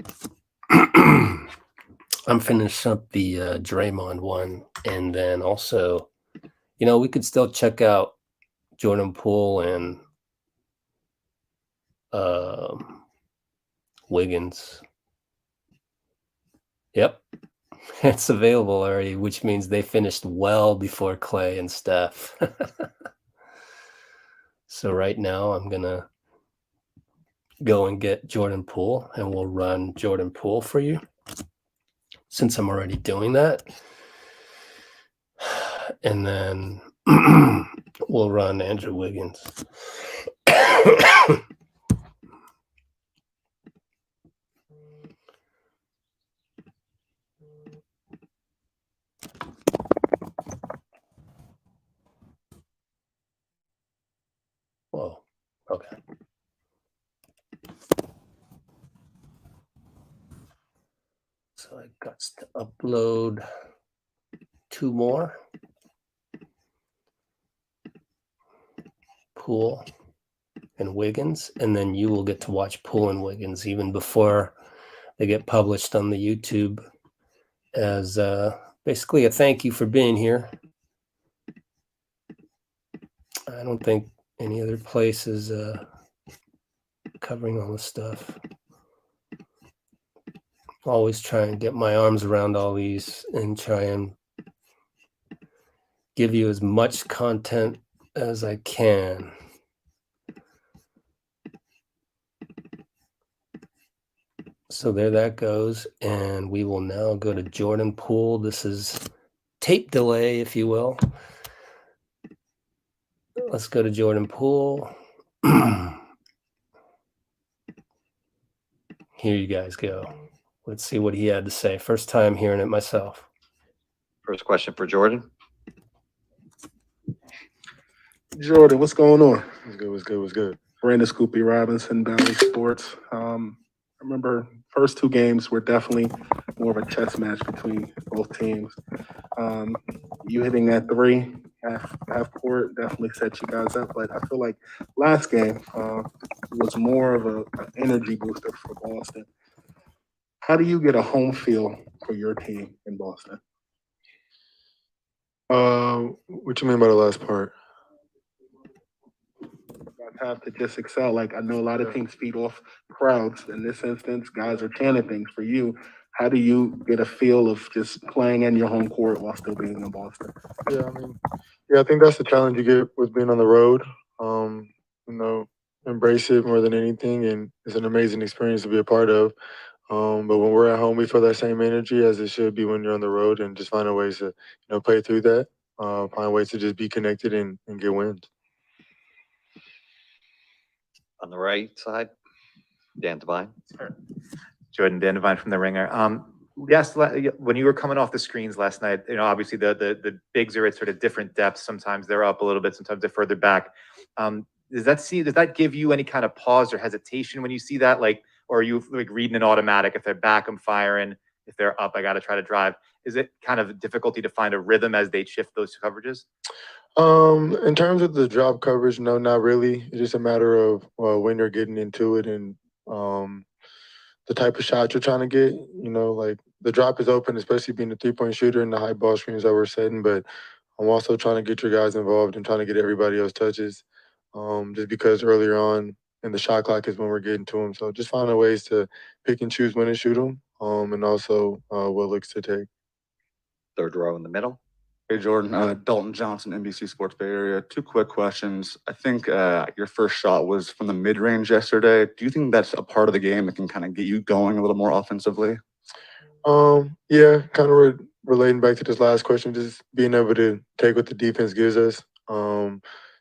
[SPEAKER 1] I'm finishing up the Draymond one, and then also, we could still check out Jordan Poole and Wiggins. Yep, it's available already, which means they finished well before Klay and Steph. So right now I'm gonna go and get Jordan Poole, and we'll run Jordan Poole for you, since I'm already doing that. And then we'll run Andrew Wiggins. Okay. So I got to upload 2 more. Poole and Wiggins, and then you will get to watch Poole and Wiggins even before they get published on the YouTube as basically a thank you for being here. I don't think any other place is covering all this stuff. Always try and get my arms around all these and try and give you as much content as I can. So there that goes, and we will now go to Jordan Poole. This is tape delay, if you will. Let's go to Jordan Poole. Here you guys go. Let's see what he had to say. First time hearing it myself.
[SPEAKER 5] First question for Jordan.
[SPEAKER 7] Jordan, what's going on? What's good? Brandon Scoopy Robinson, Valley Sports. I remember first 2 games were definitely more of a chess match between both teams. You hitting that 3 half court definitely set you guys up, but I feel like last game was more of an energy booster for Boston. How do you get a home feel for your team in Boston?
[SPEAKER 8] What you mean by the last part?
[SPEAKER 7] Have to just excel. Like I know a lot of teams feed off crowds. In this instance, guys are chanting things. For you, how do you get a feel of just playing in your home court while still being in Boston?
[SPEAKER 8] Yeah, I think that's the challenge you get with being on the road. Embrace it more than anything, and it's an amazing experience to be a part of. But when we're at home, we feel that same energy as it should be when you're on the road, and just find ways to play through that. Find ways to just be connected and get wins.
[SPEAKER 5] On the right side, Dan Devine.
[SPEAKER 11] Jordan, Dan Devine from The Ringer. Yes, when you were coming off the screens last night, obviously the bigs are at sort of different depths. Sometimes they're up a little bit, sometimes they're further back. Does that give you any kind of pause or hesitation when you see that? Or are you like reading an automatic? If they're back, I'm firing. If they're up, I got to try to drive. Is it kind of difficulty to find a rhythm as they shift those coverages?
[SPEAKER 8] In terms of the drop coverage, no, not really. It's just a matter of when you're getting into it and the type of shot you're trying to get. Like the drop is open, especially being a 3-point shooter and the high ball screens that we're setting. But I'm also trying to get your guys involved and trying to get everybody else touches. Just because earlier on in the shot clock is when we're getting to them. So just finding ways to pick and choose when to shoot them, and also what looks to take.
[SPEAKER 5] Third row in the middle.
[SPEAKER 15] Hey, Jordan. Dalton Johnson, NBC Sports Bay Area. 2 quick questions. I think your first shot was from the mid-range yesterday. Do you think that's a part of the game that can kind of get you going a little more offensively?
[SPEAKER 8] Yeah, kind of relating back to this last question, just being able to take what the defense gives us.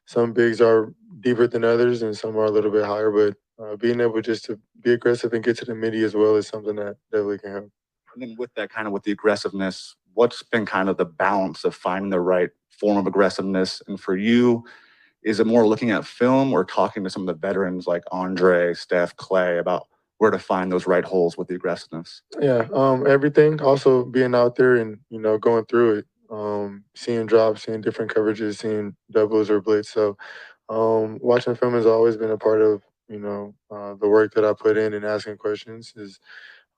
[SPEAKER 8] Some bigs are deeper than others, and some are a little bit higher, but being able just to be aggressive and get to the midi as well is something that definitely can help.
[SPEAKER 15] And then with that, kind of with the aggressiveness, what's been kind of the balance of finding the right form of aggressiveness? And for you, is it more looking at film or talking to some of the veterans like Andre, Steph, Klay about where to find those right holes with the aggressiveness?
[SPEAKER 8] Yeah, everything. Also being out there and going through it, seeing drops, seeing different coverages, seeing doubles or blitz. So watching film has always been a part of the work that I put in, and asking questions is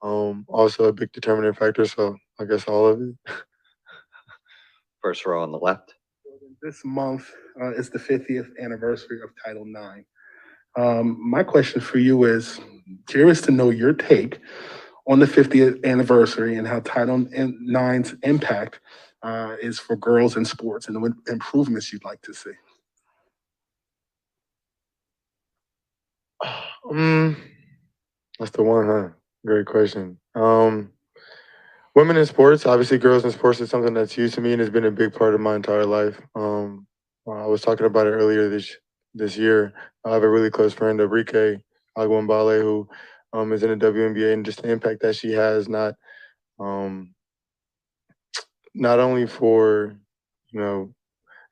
[SPEAKER 8] also a big determining factor. So I guess all of it.
[SPEAKER 5] First row on the left.
[SPEAKER 7] This month is the 50th anniversary of Title IX. My question for you is, curious to know your take on the 50th anniversary and how Title IX's impact is for girls in sports and the improvements you'd like to see.
[SPEAKER 8] That's the one, huh? Great question. Women in sports, obviously girls in sports is something that's huge to me and has been a big part of my entire life. I was talking about it earlier this year. I have a really close friend, Abrike Agwambale, who is in the WNBA, and just the impact that she has, not only for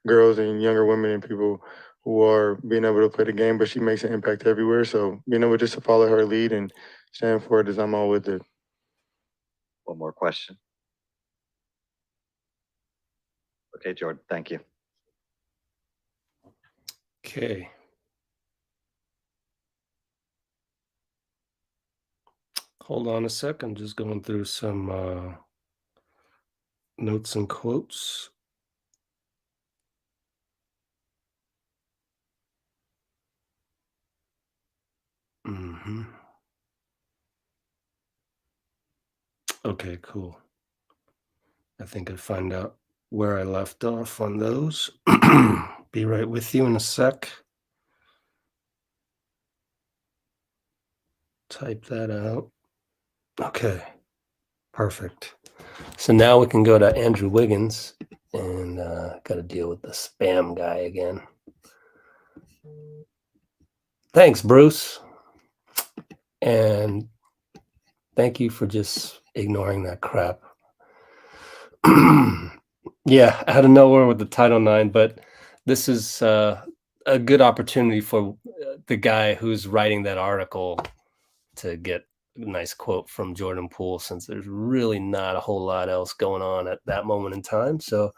[SPEAKER 8] girls and younger women and people who are being able to play the game, but she makes an impact everywhere. So being able just to follow her lead and stand for it is I'm all with it.
[SPEAKER 5] One more question. Okay, Jordan, thank you.
[SPEAKER 1] Okay. Hold on a sec. I'm just going through some notes and quotes. Mm-hmm. Okay, cool. I think I find out where I left off on those. Be right with you in a sec. Type that out. Okay, perfect. So now we can go to Andrew Wiggins, and got to deal with the spam guy again. Thanks, Bruce. And thank you for just ignoring that crap. Yeah, out of nowhere with the Title IX, but this is a good opportunity for the guy who's writing that article to get a nice quote from Jordan Poole, since there's really not a whole lot else going on at that moment in time. So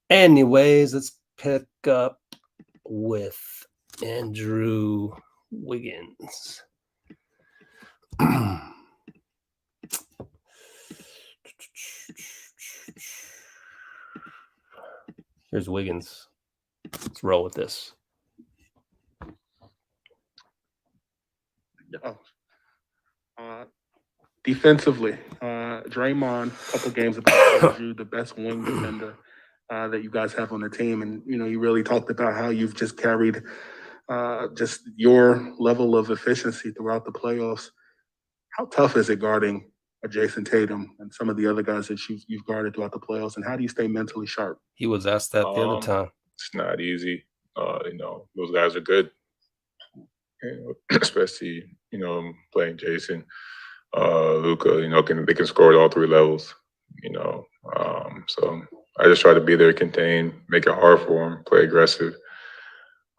[SPEAKER 1] anyways, let's pick up with Andrew Wiggins. Here's Wiggins. Let's roll with this.
[SPEAKER 7] Defensively, Draymond, a couple games ago, called you the best wing defender that you guys have on the team. And, you really talked about how you've just carried just your level of efficiency throughout the playoffs. How tough is it guarding a Jason Tatum and some of the other guys that you've guarded throughout the playoffs? And how do you stay mentally sharp?
[SPEAKER 1] He was asked that the other time.
[SPEAKER 9] It's not easy. Those guys are good. Especially, playing Jason, Luka, they can score at all three levels, so I just try to be there, contain, make it hard for them, play aggressive,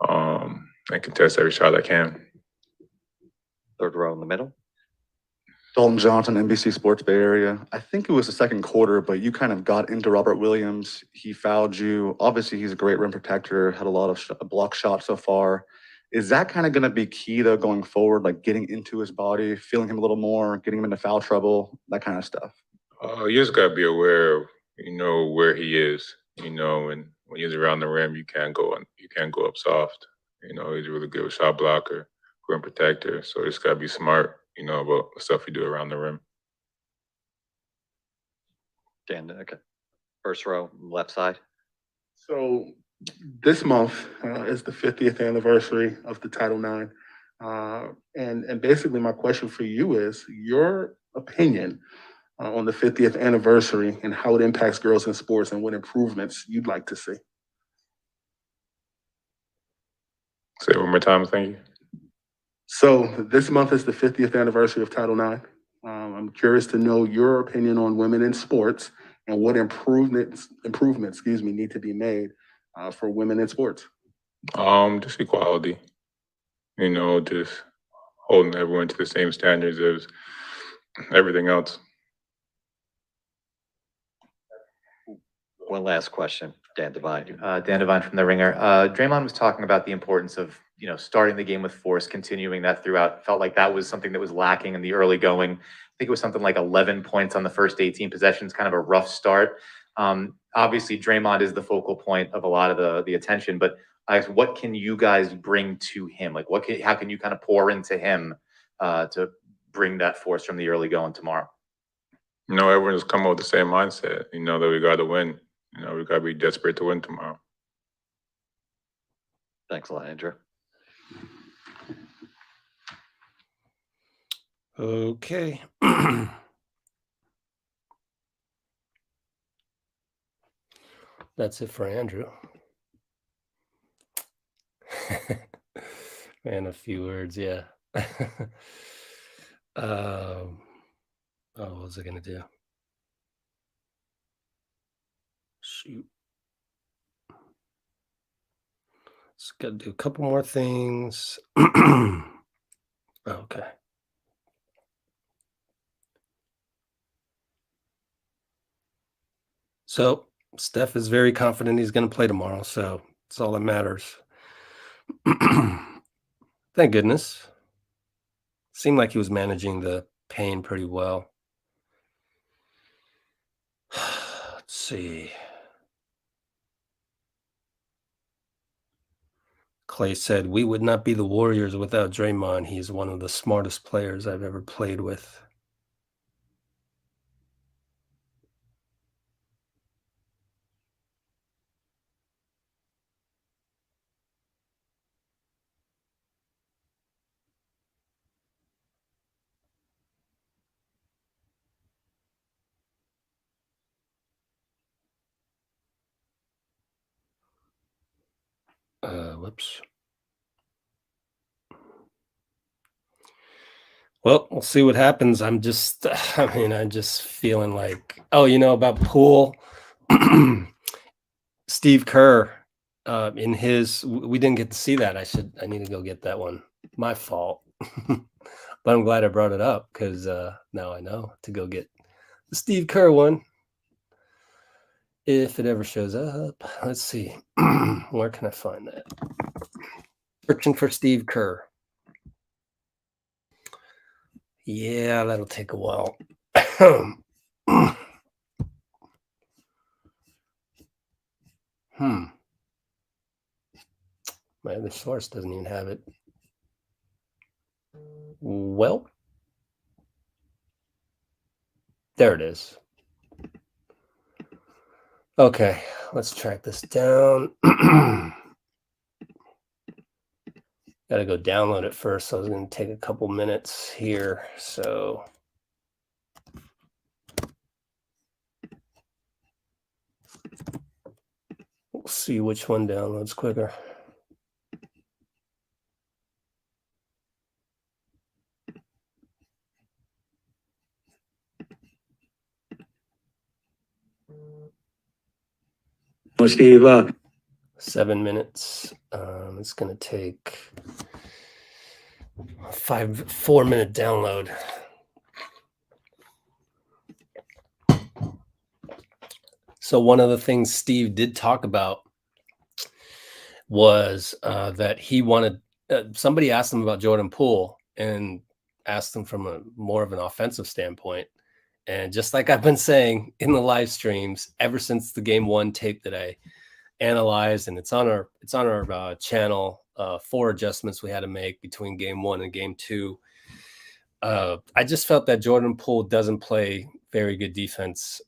[SPEAKER 9] and contest every shot I can.
[SPEAKER 5] Third row in the middle.
[SPEAKER 15] Dalton Johnson, NBC Sports Bay Area. I think it was the second quarter, but you kind of got into Robert Williams. He fouled you. Obviously, he's a great rim protector, had a lot of block shots so far. Is that kind of going to be key, though, going forward, like getting into his body, feeling him a little more, getting him into foul trouble, that kind of stuff?
[SPEAKER 9] You just got to be aware of, where he is, and when he's around the rim, you can't go up soft. He's a really good shot blocker, rim protector. So just got to be smart, about the stuff you do around the rim.
[SPEAKER 5] Dan, okay. First row, left side.
[SPEAKER 7] So this month is the 50th anniversary of the Title IX. And basically my question for you is your opinion on the 50th anniversary and how it impacts girls in sports and what improvements you'd like to see.
[SPEAKER 9] Say it one more time, thank you.
[SPEAKER 7] So this month is the 50th anniversary of Title IX. I'm curious to know your opinion on women in sports and what improvements, need to be made for women in sports.
[SPEAKER 9] Just equality. Just holding everyone to the same standards as everything else.
[SPEAKER 5] One last question, Dan Devine.
[SPEAKER 11] Dan Devine from The Ringer. Draymond was talking about the importance of, starting the game with force, continuing that throughout. Felt like that was something that was lacking in the early going. I think it was something like 11 points on the first 18 possessions, kind of a rough start. Obviously, Draymond is the focal point of a lot of the attention, but what can you guys bring to him? Like, how can you kind of pour into him to bring that force from the early going tomorrow?
[SPEAKER 9] Everyone just come up with the same mindset, that we got to win. We got to be desperate to win tomorrow.
[SPEAKER 5] Thanks a lot, Andrew.
[SPEAKER 1] Okay. That's it for Andrew. Man, a few words, yeah. What was I gonna do? Shoot. Just got to do a couple more things. Okay. So Steph is very confident he's going to play tomorrow, so it's all that matters. Thank goodness. Seemed like he was managing the pain pretty well. Let's see. Klay said, "We would not be the Warriors without Draymond. He's one of the smartest players I've ever played with." Whoops. Well, we'll see what happens. I'm just feeling like, oh, about Poole, Steve Kerr, in his, we didn't get to see that. I need to go get that one. My fault. But I'm glad I brought it up because now I know to go get the Steve Kerr one. If it ever shows up. Let's see. Where can I find that? Searching for Steve Kerr. Yeah, that'll take a while. My other source doesn't even have it. Well, there it is. Okay, let's track this down. Got to go download it first, so it's going to take a couple minutes here. So we'll see which one downloads quicker.
[SPEAKER 12] Well, Steve,
[SPEAKER 1] 7 minutes. It's going to take 4-minute download. So one of the things Steve did talk about was that he wanted, somebody asked him about Jordan Poole and asked him from more of an offensive standpoint. And just like I've been saying in the live streams ever since the game 1 tape that I analyzed, and it's on our channel, 4 adjustments we had to make between game 1 and game 2. I just felt that Jordan Poole doesn't play very good defense.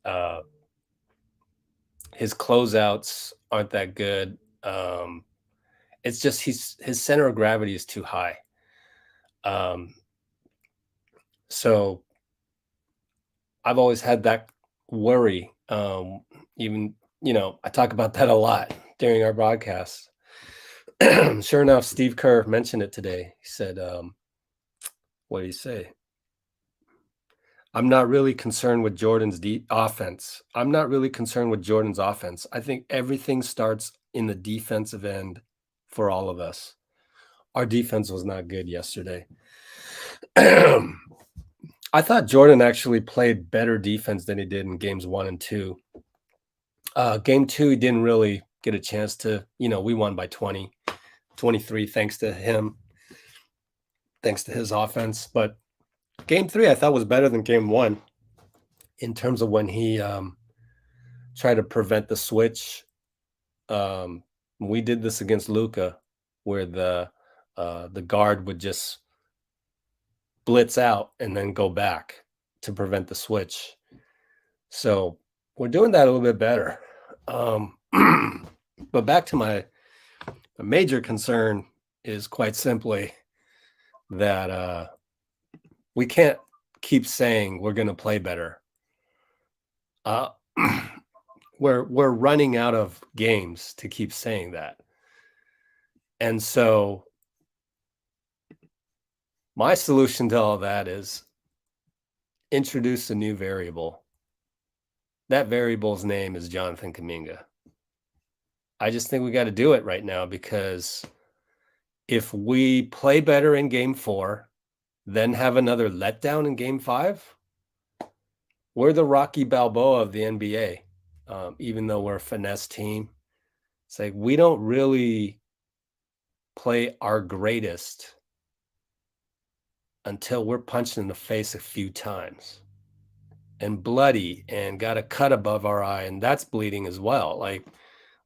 [SPEAKER 1] His closeouts aren't that good. It's just his center of gravity is too high. So I've always had that worry. Even, I talk about that a lot during our broadcasts. Sure enough, Steve Kerr mentioned it today. He said, what did he say? I'm not really concerned with Jordan's offense. I'm not really concerned with Jordan's offense. I think everything starts in the defensive end for all of us. Our defense was not good yesterday. I thought Jordan actually played better defense than he did in games 1 and 2. Game 2, he didn't really get a chance to, we won by 23, thanks to him, thanks to his offense. But game 3, I thought was better than game 1 in terms of when he tried to prevent the switch. We did this against Luka, where the guard would just blitz out and then go back to prevent the switch. So we're doing that a little bit better. But back to my major concern is quite simply that we can't keep saying we're going to play better. We're running out of games to keep saying that. And so my solution to all that is introduce a new variable. That variable's name is Jonathan Kuminga. I just think we got to do it right now, because if we play better in game 4, then have another letdown in game 5, we're the Rocky Balboa of the NBA. Even though we're a finesse team, it's like we don't really play our greatest until we're punched in the face a few times and bloody and got a cut above our eye, and that's bleeding as well. Like,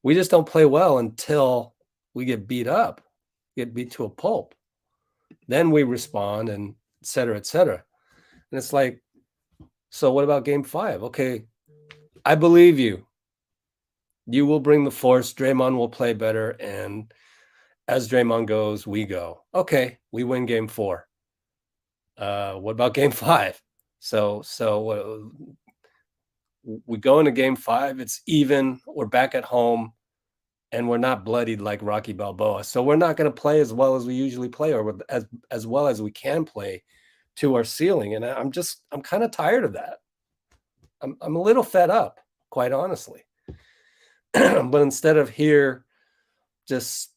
[SPEAKER 1] we just don't play well until we get beat up, get beat to a pulp. Then we respond, and et cetera, et cetera. And it's like, so what about game 5? Okay, I believe you. You will bring the force. Draymond will play better. And as Draymond goes, we go. Okay, we win game 4. What about game 5? So we go into game 5. It's even. We're back at home, and we're not bloodied like Rocky Balboa. So we're not going to play as well as we usually play, or as well as we can play to our ceiling. And I'm kind of tired of that. I'm a little fed up, quite honestly. But instead of here just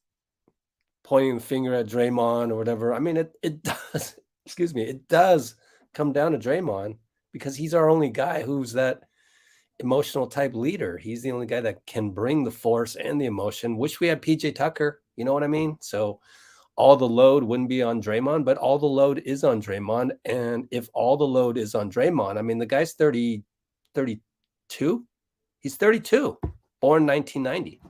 [SPEAKER 1] pointing the finger at Draymond or whatever, I mean, it does, excuse me, it does come down to Draymond, because he's our only guy who's that emotional type leader. He's the only guy that can bring the force and the emotion. Wish we had PJ Tucker, you know what I mean? So all the load wouldn't be on Draymond, but all the load is on Draymond. And if all the load is on Draymond, I mean, the guy's 32. He's 32, born 1990.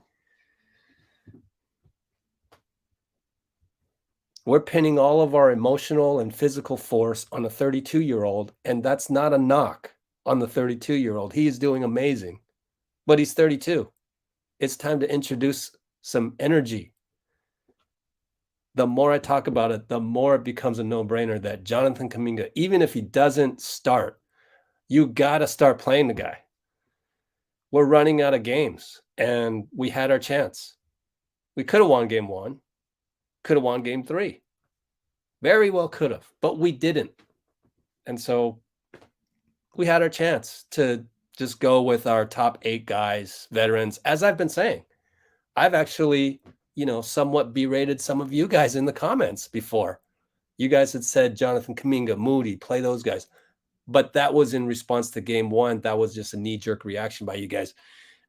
[SPEAKER 1] We're pinning all of our emotional and physical force on a 32-year-old, and that's not a knock on the 32-year-old. He is doing amazing, but he's 32. It's time to introduce some energy. The more I talk about it, the more it becomes a no-brainer that Jonathan Kuminga, even if he doesn't start, you got to start playing the guy. We're running out of games, and we had our chance. We could have won game 1, could have won game 3. Very well could have, but we didn't. And so we had our chance to just go with our top 8 guys, veterans. As I've been saying, I've actually, somewhat berated some of you guys in the comments before. You guys had said Jonathan Kuminga, Moody, play those guys. But that was in response to game 1. That was just a knee-jerk reaction by you guys.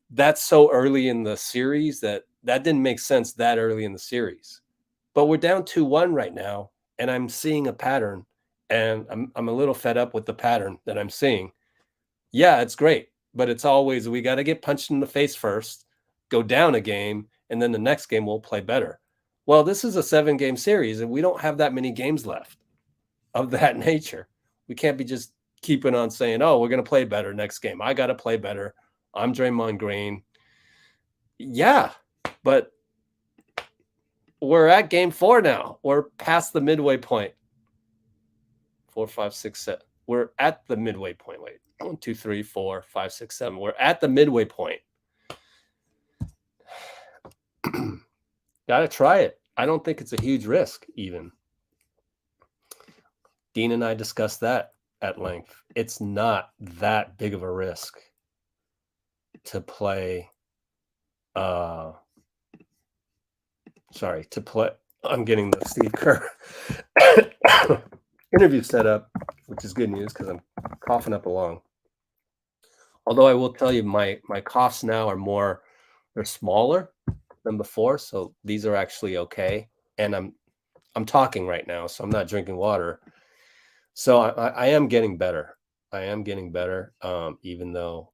[SPEAKER 1] That's so early in the series that didn't make sense that early in the series. But we're down 2-1 right now, and I'm seeing a pattern, and I'm a little fed up with the pattern that I'm seeing. Yeah, it's great, but it's always, we got to get punched in the face first, go down a game, and then the next game we'll play better. Well, this is a 7-game series, and we don't have that many games left of that nature. We can't be just keeping on saying, oh, we're going to play better next game. I got to play better. I'm Draymond Green. Yeah, but we're at game 4 now. We're past the midway point. 4, 5, 6, 7. We're at the midway point. Wait, 1, 2, 3, 4, 5, 6, 7. We're at the midway point. Got to try it. I don't think it's a huge risk, even. Dean and I discussed that at length. It's not that big of a risk to play. I'm getting the Steve Kerr interview set up, which is good news because I'm coughing up a lung. Although I will tell you, my coughs now they're smaller than before, so these are actually okay. And I'm talking right now, so I'm not drinking water. So I am getting better. Even though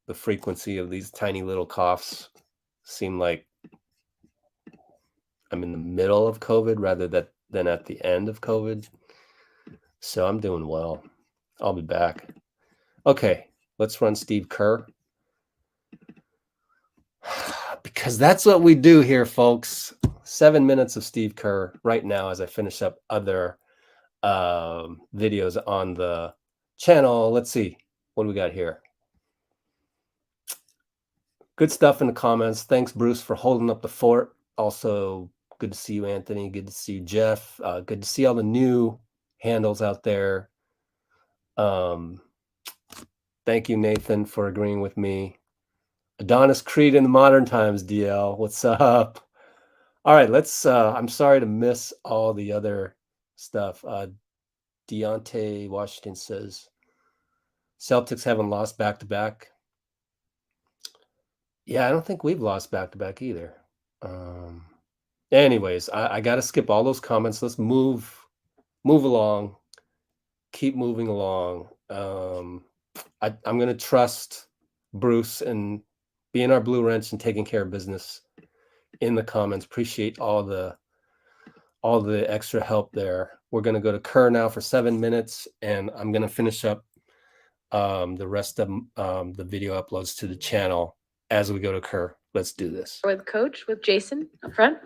[SPEAKER 1] the frequency of these tiny little coughs seem like I'm in the middle of COVID rather than at the end of COVID. So I'm doing well. I'll be back. Okay, let's run Steve Kerr. Because that's what we do here, folks. 7 minutes of Steve Kerr right now as I finish up other videos on the channel. Let's see. What do we got here? Good stuff in the comments. Thanks, Bruce, for holding up the fort. Also, good to see you, Anthony. Good to see you, Jeff. Good to see all the new handles out there. Thank you, Nathan, for agreeing with me. Adonis Creed in the modern times, DL. What's up? All right, let's I'm sorry to miss all the other stuff. Deontay Washington says Celtics haven't lost back-to-back. Yeah, I don't think we've lost back-to-back either. Anyways, I got to skip all those comments. Let's move along. Keep moving along. I'm going to trust Bruce and being our blue wrench and taking care of business in the comments. Appreciate all the extra help there. We're going to go to Kerr now for 7 minutes, and I'm going to finish up the rest of the video uploads to the channel as we go to Kerr. Let's do this.
[SPEAKER 13] With Coach, with Jason up front.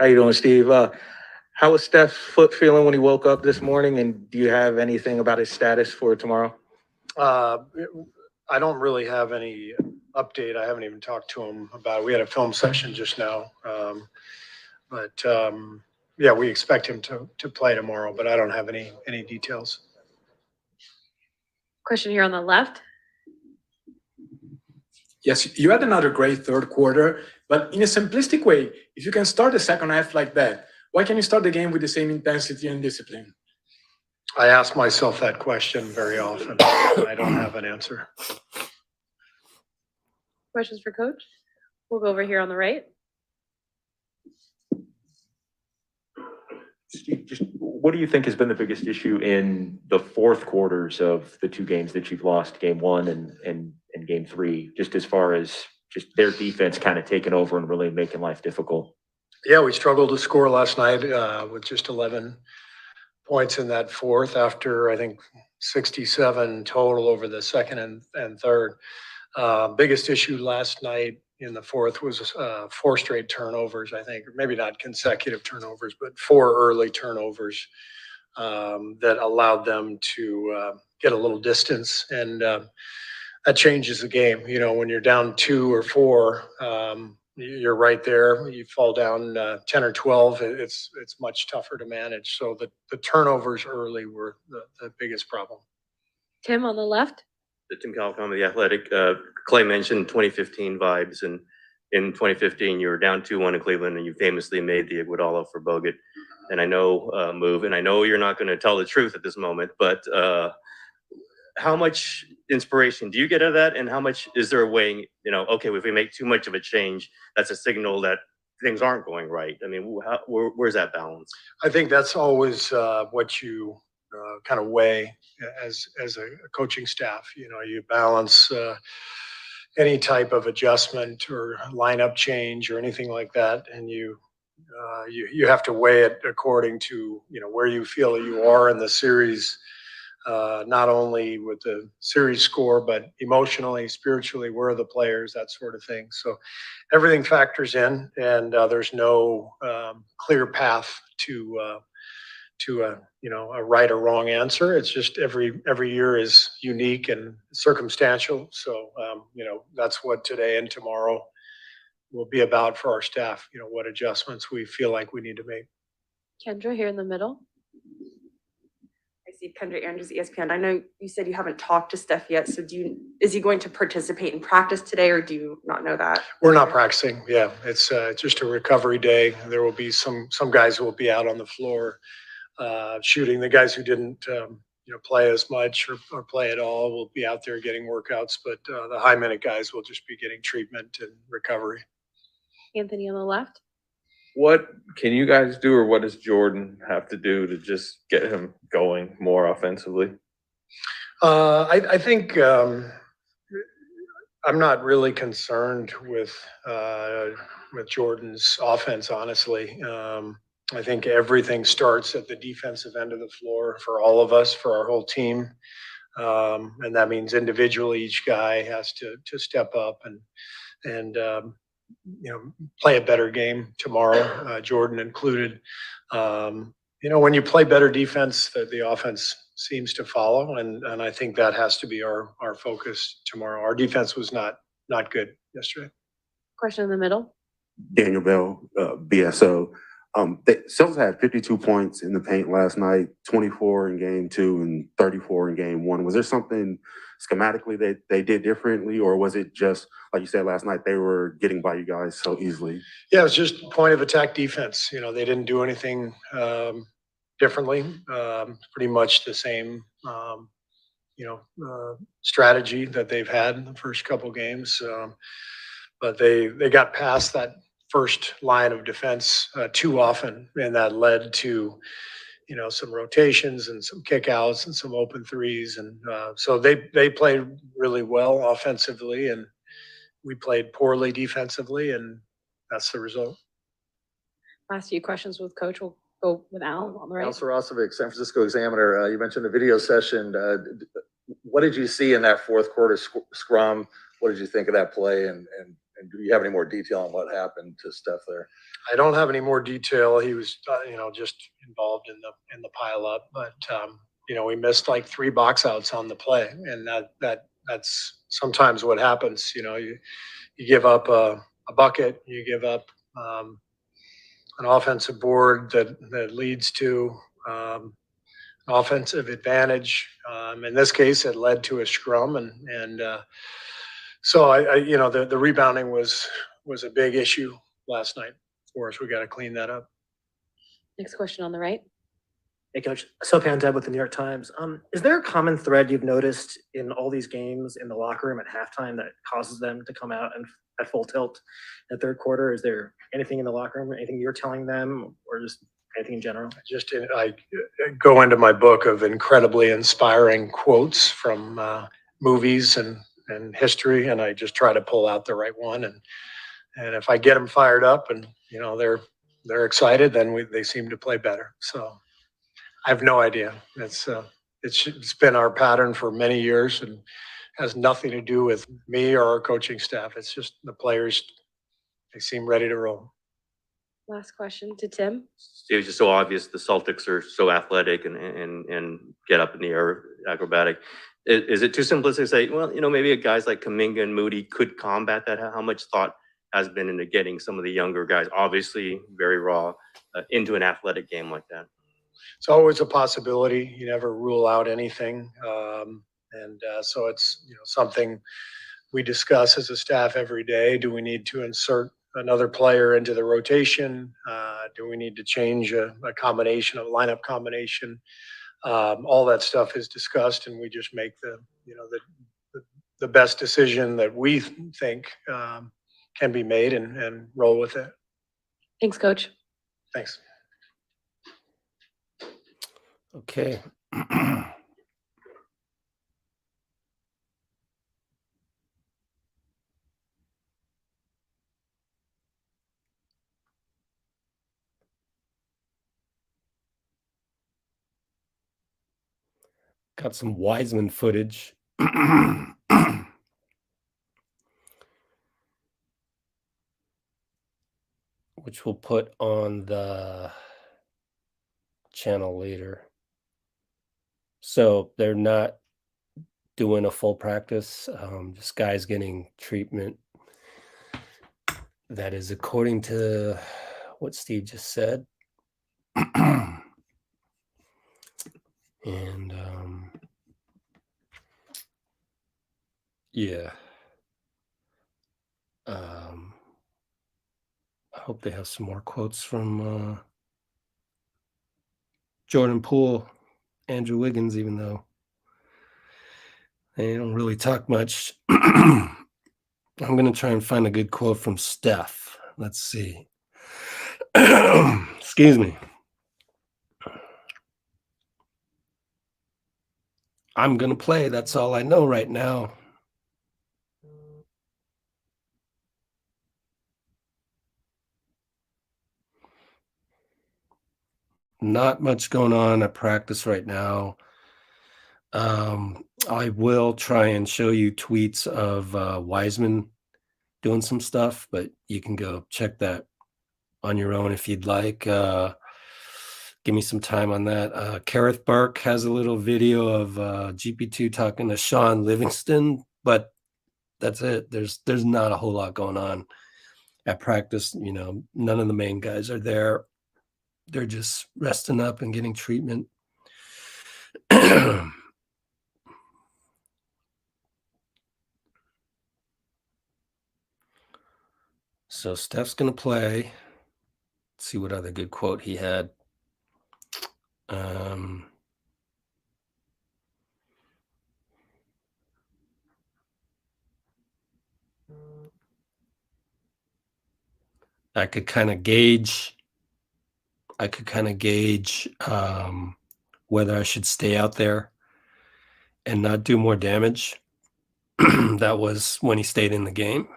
[SPEAKER 14] How you doing, Steve? How was Steph's foot feeling when he woke up this morning, and do you have anything about his status for tomorrow?
[SPEAKER 17] I don't really have any update. I haven't even talked to him about it. We had a film session just now. Yeah, we expect him to play tomorrow, but I don't have any details.
[SPEAKER 13] Question here on the left.
[SPEAKER 18] Yes, you had another great third quarter, but in a simplistic way, if you can start the second half like that, why can't you start the game with the same intensity and discipline?
[SPEAKER 17] I ask myself that question very often. I don't have an answer.
[SPEAKER 13] Questions for Coach? We'll go over here on the right.
[SPEAKER 11] Steve, just what do you think has been the biggest issue in the fourth quarters of the two games that you've lost, game one and game three, just as far as just their defense kind of taking over and really making life difficult?
[SPEAKER 17] Yeah, we struggled to score last night with just 11 points in that fourth after, I think, 67 total over the second and third. Biggest issue last night in the fourth was 4 straight turnovers, I think, or maybe not consecutive turnovers, but 4 early turnovers that allowed them to get a little distance. And that changes the game. You know, when you're down 2 or 4, you're right there. You fall down 10 or 12, it's much tougher to manage. So the turnovers early were the biggest problem.
[SPEAKER 13] Tim on the left.
[SPEAKER 21] Tim Calcom of The Athletic. Klay mentioned 2015 vibes, and in 2015 you were down 2-1 in Cleveland, and you famously made the Iguodala for Bogut. And I know move, and I know you're not going to tell the truth at this moment, but how much inspiration do you get out of that, and how much is there a way, you know, okay, if we make too much of a change, that's a signal that things aren't going right? I mean, where's that balance?
[SPEAKER 17] I think that's always what you kind of weigh as a coaching staff. You know, you balance any type of adjustment or lineup change or anything like that, and you have to weigh it according to, you know, where you feel you are in the series. Not only with the series score, but emotionally, spiritually, where are the players, that sort of thing. So everything factors in, and there's no clear path to you know, a right or wrong answer. It's just every year is unique and circumstantial. So you know, that's what today and tomorrow will be about for our staff. You know, what adjustments we feel like we need to make.
[SPEAKER 13] Kendra here in the middle.
[SPEAKER 26] I see Kendra Andrews, ESPN. I know you said you haven't talked to Steph yet, so is he going to participate in practice today, or do you not know that?
[SPEAKER 17] We're not practicing. Yeah, it's just a recovery day. There will be some guys who will be out on the floor shooting. The guys who didn't you know, play as much or play at all will be out there getting workouts, but the high minute guys will just be getting treatment and recovery.
[SPEAKER 13] Anthony on the left.
[SPEAKER 4] What can you guys do, or what does Jordan have to do to just get him going more offensively?
[SPEAKER 17] I think I'm not really concerned with Jordan's offense, honestly. I think everything starts at the defensive end of the floor for all of us, for our whole team. And that means individually, each guy has to step up and you know, play a better game tomorrow, Jordan included. You know, when you play better defense, the offense seems to follow, and I think that has to be our focus tomorrow. Our defense was not good yesterday.
[SPEAKER 13] Question in the middle.
[SPEAKER 27] Daniel Bell, BSO.
[SPEAKER 6] Celtics had 52 points in the paint last night, 24 in game 2 and 34 in game 1. Was there something schematically that they did differently, or was it just, like you said last night, they were getting by you guys so easily?
[SPEAKER 17] Yeah, it was just point of attack defense. You know, they didn't do anything differently. Pretty much the same, strategy that they've had in the first couple games. But they got past that first line of defense too often, and that led to, some rotations and some kickouts and some open threes, and so they played really well offensively, and we played poorly defensively, and that's the result.
[SPEAKER 13] Last few questions with Coach. We'll go with Al on the right.
[SPEAKER 10] Al Sarasovic, San Francisco Examiner. You mentioned the video session. What did you see in that fourth quarter scrum? What did you think of that play? And do you have any more detail on what happened to Steph there?
[SPEAKER 17] I don't have any more detail. He was, just involved in the pile up, but we missed like 3 box outs on the play, and that's sometimes what happens. You give up a bucket, you give up an offensive board that leads to an offensive advantage. In this case, it led to a scrum, and so the rebounding was a big issue last night for us. We got to clean that up.
[SPEAKER 13] Next question on the right.
[SPEAKER 16] Hey, Coach. Sopan Deb with the New York Times. Is there a common thread you've noticed in all these games in the locker room at halftime that causes them to come out and at full tilt in the third quarter? Is there anything in the locker room, anything you're telling them, or just anything in general?
[SPEAKER 17] I go into my book of incredibly inspiring quotes from movies and history, and I just try to pull out the right one. And if I get them fired up and they're excited, then they seem to play better. So I have no idea. It's been our pattern for many years and has nothing to do with me or our coaching staff. It's just the players, they seem ready to roll.
[SPEAKER 13] Last question to Tim.
[SPEAKER 21] It was just so obvious the Celtics are so athletic and get up in the air, acrobatic. Is it too simplistic to say, well, maybe guys like Kuminga and Moody could combat that? How much thought has been into getting some of the younger guys, obviously very raw, into an athletic game like that?
[SPEAKER 17] It's always a possibility. You never rule out anything. So it's something we discuss as a staff every day. Do we need to insert another player into the rotation? Do we need to change a combination, a lineup combination? All that stuff is discussed, and we just make the best decision that we think can be made and roll with it.
[SPEAKER 13] Thanks, Coach.
[SPEAKER 17] Thanks.
[SPEAKER 1] Okay. Got some Wiseman footage. Which we'll put on the channel later. So they're not doing a full practice, just guys getting treatment. That is according to what Steve just said. And yeah. I hope they have some more quotes from Jordan Poole, Andrew Wiggins, even though they don't really talk much. I'm going to try and find a good quote from Steph. Let's see. Excuse me. I'm going to play. That's all I know right now. Not much going on at practice right now. I will try and show you tweets of Wiseman doing some stuff, but you can go check that on your own if you'd like. Give me some time on that. Kareth Burke has a little video of GP2 talking to Sean Livingston, but that's it. There's not a whole lot going on at practice. None of the main guys are there. they're just resting up and getting treatment. So Steph's going to play. Let's see what other good quote he had. I could kind of gauge whether I should stay out there and not do more damage. That was when he stayed in the game.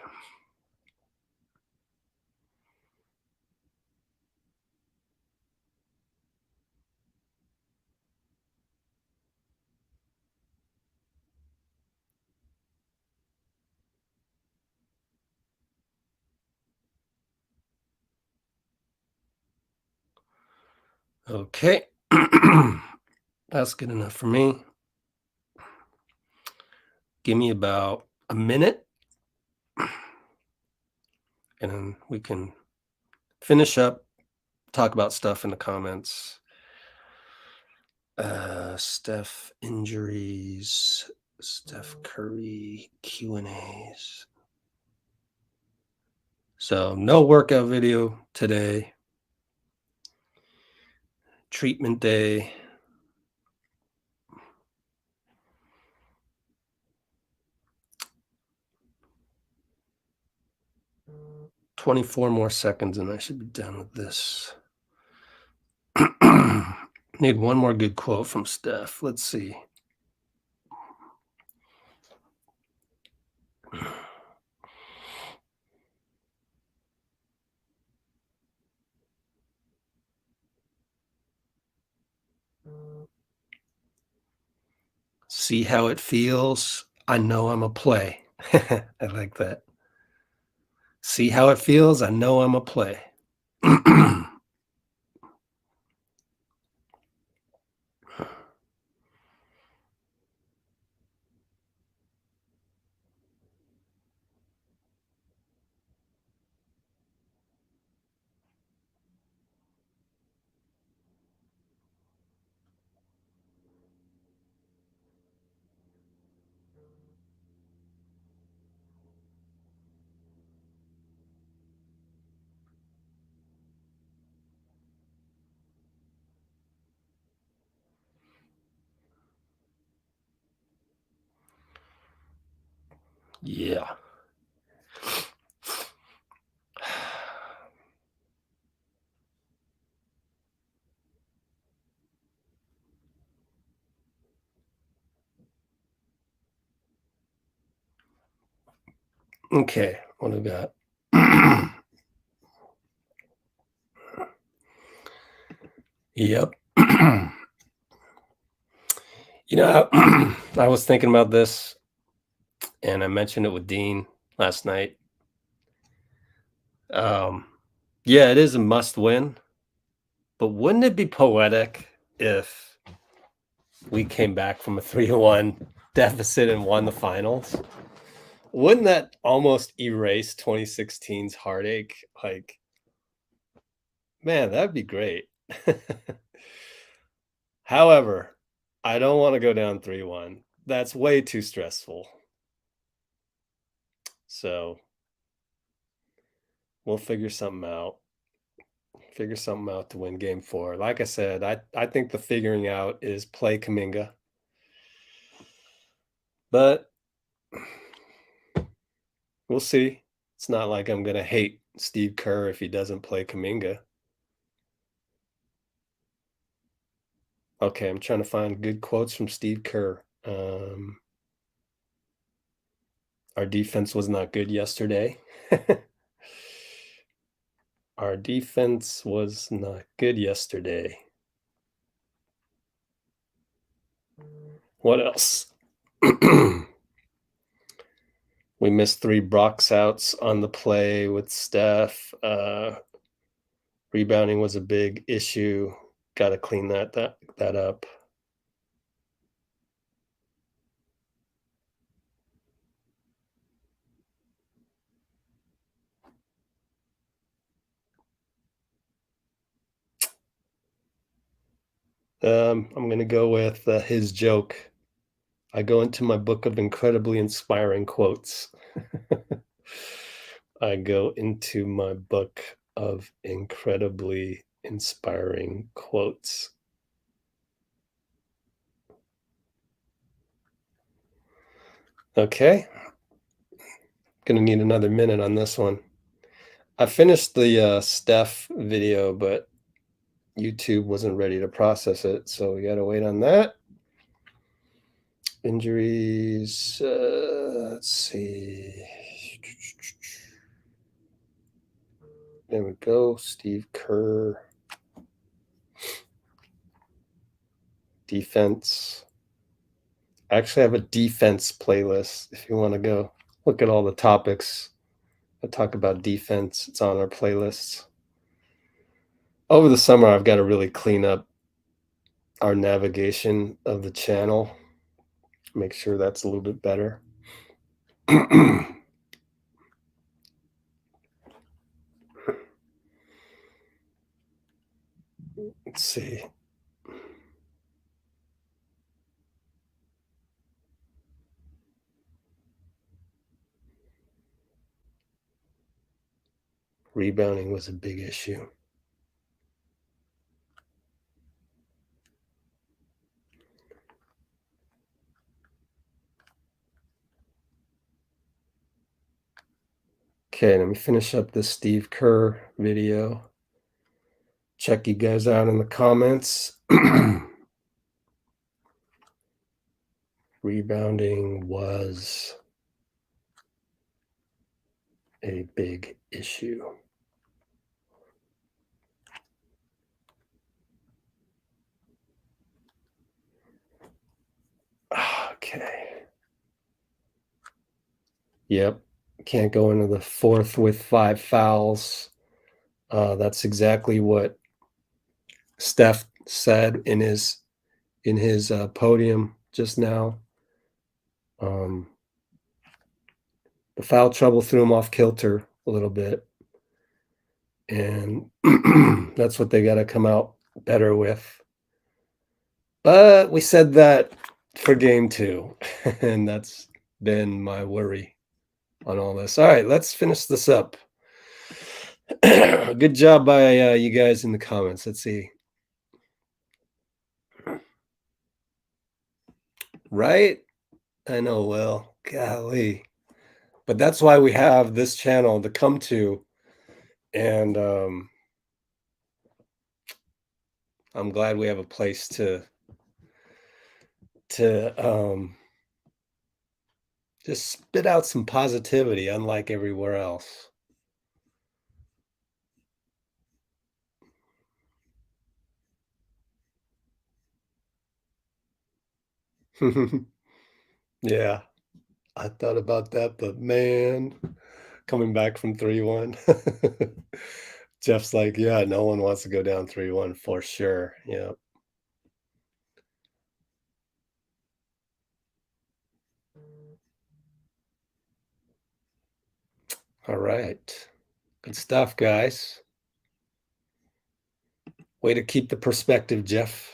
[SPEAKER 1] Okay. That's good enough for me. Give me about a minute and then we can finish up, talk about stuff in the comments. Steph injuries, Steph Curry Q&As. So no workout video today. Treatment day. $24 more seconds and I should be done with this. Need one more good quote from Steph. Let's see. See how it feels. I know I'm a play. I like that. See how it feels. I know I'm a play. Yeah. Okay, what do we got? Yep. You know, I was thinking about this and I mentioned it with Dean last night. Yeah, it is a must win, but wouldn't it be poetic if we came back from a 3-1 deficit and won the finals? Wouldn't that almost erase 2016's heartache? Like, man, that'd be great. However, I don't want to go down 3-1. That's way too stressful. So we'll figure something out. Figure something out to win game 4. Like I said, I think the figuring out is play Kuminga. But we'll see. It's not like I'm going to hate Steve Kerr if he doesn't play Kuminga. Okay, I'm trying to find good quotes from Steve Kerr. Our defense was not good yesterday. Our defense was not good yesterday. What else? We missed 3 box outs on the play with Steph. Rebounding was a big issue. Got to clean that up. I'm going to go with his joke. I go into my book of incredibly inspiring quotes. I go into my book of incredibly inspiring quotes. Okay. Gonna need another minute on this one. I finished the Steph video, but YouTube wasn't ready to process it, so we gotta wait on that. Injuries, let's see. There we go, Steve Kerr. Defense. I actually have a defense playlist if you want to go look at all the topics. I talk about defense. It's on our playlists. Over the summer, I've got to really clean up our navigation of the channel. Make sure that's a little bit better. Let's see. Rebounding was a big issue. Okay, let me finish up this Steve Kerr video. Check you guys out in the comments. Rebounding was a big issue. Okay. Yep. Can't go into the fourth with 5 fouls. That's exactly what Steph said in his podium just now. The foul trouble threw him off kilter a little bit, and that's what they got to come out better with. But we said that for game 2, and that's been my worry on all this. All right, let's finish this up. Good job by you guys in the comments. Let's see. Right? I know, Will. Golly. But that's why we have this channel to come to. And I'm glad we have a place to just spit out some positivity, unlike everywhere else. Yeah, I thought about that, but man, coming back from 3-1. Jeff's like, yeah, no one wants to go down 3-1 for sure. Yeah. All right. Good stuff, guys. Way to keep the perspective, Jeff.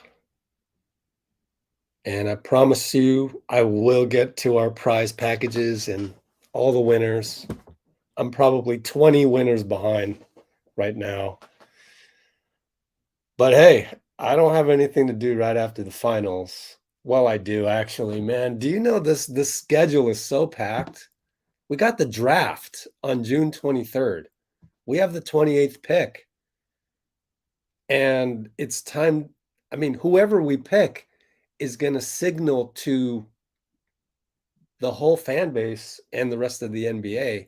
[SPEAKER 1] And I promise you, I will get to our prize packages and all the winners. I'm probably 20 winners behind right now. But hey, I don't have anything to do right after the finals. Well, I do actually, man. Do you know this schedule is so packed? We got the draft on June 23rd. We have the 28th pick. And it's time, I mean, whoever we pick is going to signal to the whole fan base and the rest of the NBA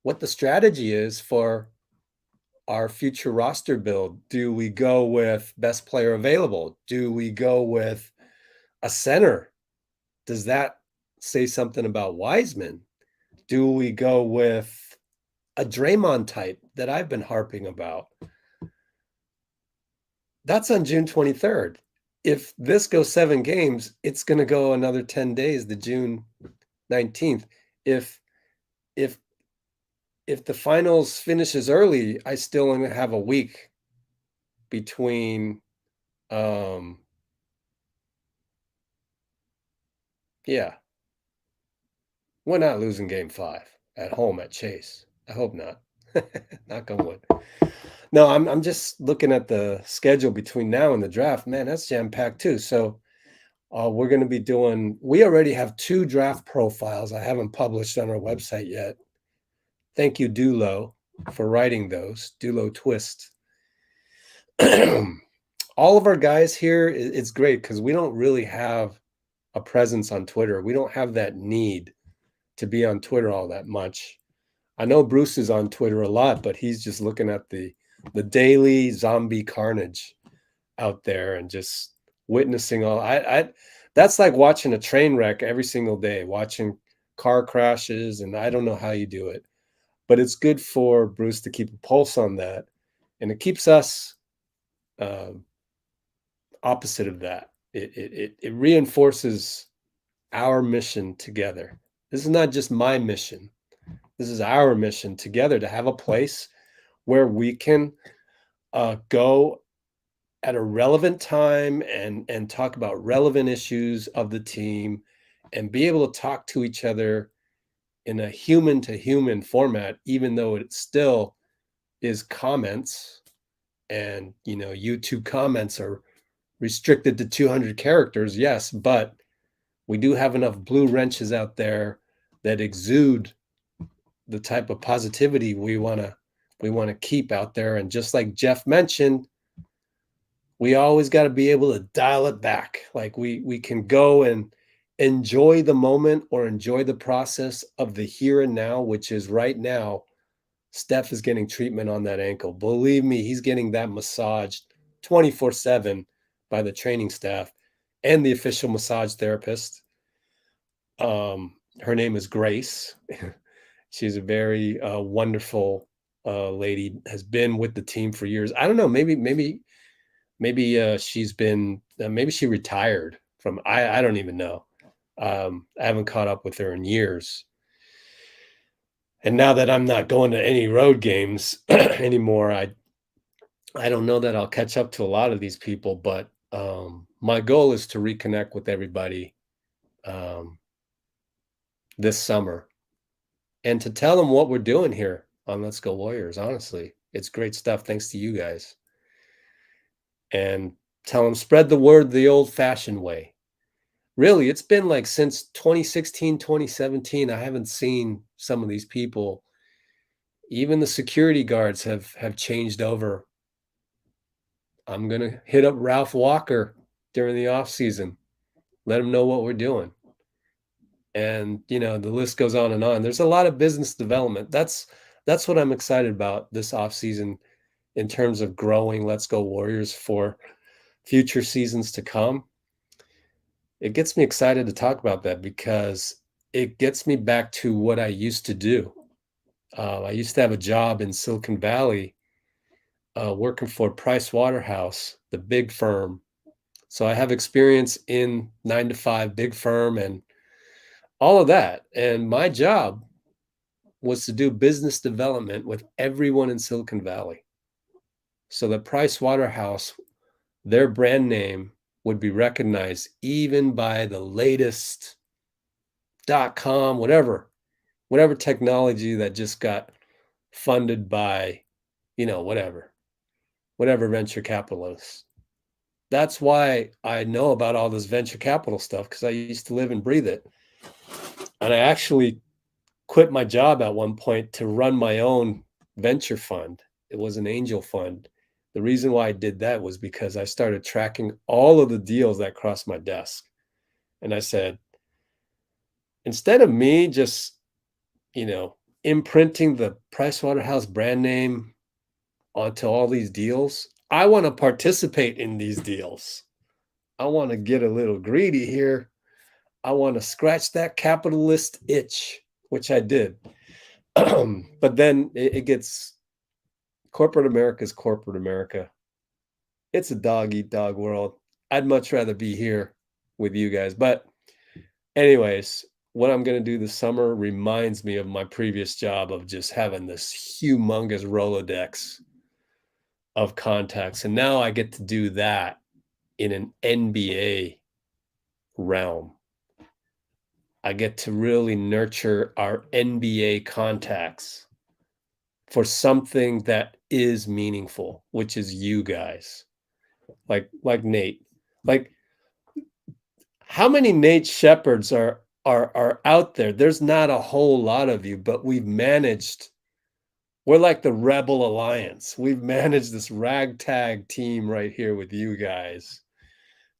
[SPEAKER 1] what the strategy is for our future roster build. Do we go with best player available? Do we go with a center? Does that say something about Wiseman? Do we go with a Draymond type that I've been harping about? That's on June 23rd. If this goes 7 games, it's going to go another 10 days to June 19th. If the finals finishes early, I still only have a week between Yeah. We're not losing game 5 at home at Chase. I hope not. Knock on wood. No, I'm just looking at the schedule between now and the draft. Man, that's jam-packed too. So we're going to be we already have 2 draft profiles I haven't published on our website yet. Thank you, Dulo, for writing those. Dulo Twist. All of our guys here, it's great because we don't really have a presence on Twitter. We don't have that need to be on Twitter all that much. I know Bruce is on Twitter a lot, but he's just looking at the daily zombie carnage out there and just witnessing all. That's like watching a train wreck every single day, watching car crashes, and I don't know how you do it, but it's good for Bruce to keep a pulse on that, and it keeps us opposite of that. It reinforces our mission together. This is not just my mission. This is our mission together to have a place where we can go at a relevant time and talk about relevant issues of the team and be able to talk to each other in a human to human format, even though it still is comments. And, YouTube comments are restricted to 200 characters. Yes, but we do have enough blue wrenches out there that exude the type of positivity we want to keep out there. And just like Jeff mentioned, we always got to be able to dial it back. Like we can go and enjoy the moment or enjoy the process of the here and now, which is right now. Steph is getting treatment on that ankle. Believe me, he's getting that massaged 24/7 by the training staff and the official massage therapist. Her name is Grace. She's a very wonderful lady, has been with the team for years. I don't know, maybe she's been, maybe she retired from, I don't even know. I haven't caught up with her in years. And now that I'm not going to any road games anymore, I don't know that I'll catch up to a lot of these people, but my goal is to reconnect with everybody this summer and to tell them what we're doing here on Let's Go Warriors. Honestly, it's great stuff. Thanks to you guys. And tell them, spread the word the old fashioned way. Really, it's been like since 2016, 2017, I haven't seen some of these people. Even the security guards have changed over. I'm going to hit up Ralph Walker during the off season. Let him know what we're doing. And, the list goes on and on. There's a lot of business development. That's what I'm excited about this off season in terms of growing Let's Go Warriors for future seasons to come. It gets me excited to talk about that because it gets me back to what I used to do. I used to have a job in Silicon Valley working for Price Waterhouse, the big firm. So I have experience in 9-to-5 big firm and all of that. And my job was to do business development with everyone in Silicon Valley. So that Price Waterhouse, their brand name would be recognized even by the latest .com, whatever technology that just got funded by, whatever venture capitalists. That's why I know about all this venture capital stuff, because I used to live and breathe it. And I actually quit my job at one point to run my own venture fund. It was an angel fund. The reason why I did that was because I started tracking all of the deals that crossed my desk. And I said, instead of me just, imprinting the Pricewaterhouse brand name onto all these deals, I want to participate in these deals. I want to get a little greedy here. I want to scratch that capitalist itch, which I did. But then it gets, corporate America is corporate America. It's a dog eat dog world. I'd much rather be here with you guys. But anyways, what I'm going to do this summer reminds me of my previous job of just having this humongous Rolodex of contacts. And now I get to do that in an NBA realm. I get to really nurture our NBA contacts for something that is meaningful, which is you guys. Like Nate. Like, how many Nate Shepherds are out there? There's not a whole lot of you, but we've managed. We're like the Rebel Alliance. We've managed this ragtag team right here with you guys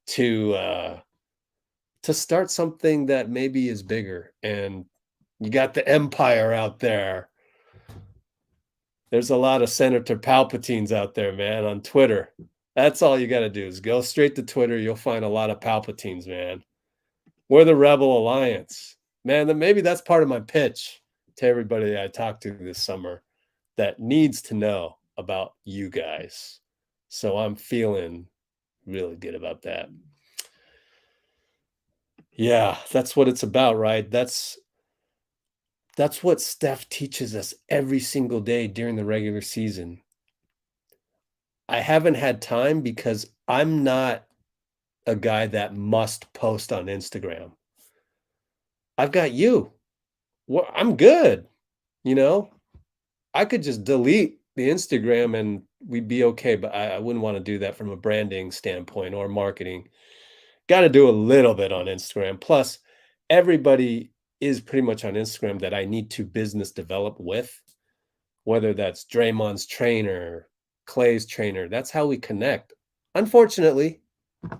[SPEAKER 1] to start something that maybe is bigger. And you got the Empire out there. There's a lot of Senator Palpatines out there, man, on Twitter. That's all you got to do is go straight to Twitter. You'll find a lot of Palpatines, man. We're the Rebel Alliance. Man, then maybe that's part of my pitch to everybody I talked to this summer that needs to know about you guys. So I'm feeling really good about that. Yeah, that's what it's about, right? That's what Steph teaches us every single day during the regular season. I haven't had time because I'm not a guy that must post on Instagram. I've got you. Well, I'm good. You know, I could just delete the Instagram and we'd be okay, but I wouldn't want to do that from a branding standpoint or marketing. Got to do a little bit on Instagram. Plus, everybody is pretty much on Instagram that I need to business develop with, whether that's Draymond's trainer, Klay's trainer. That's how we connect. Unfortunately,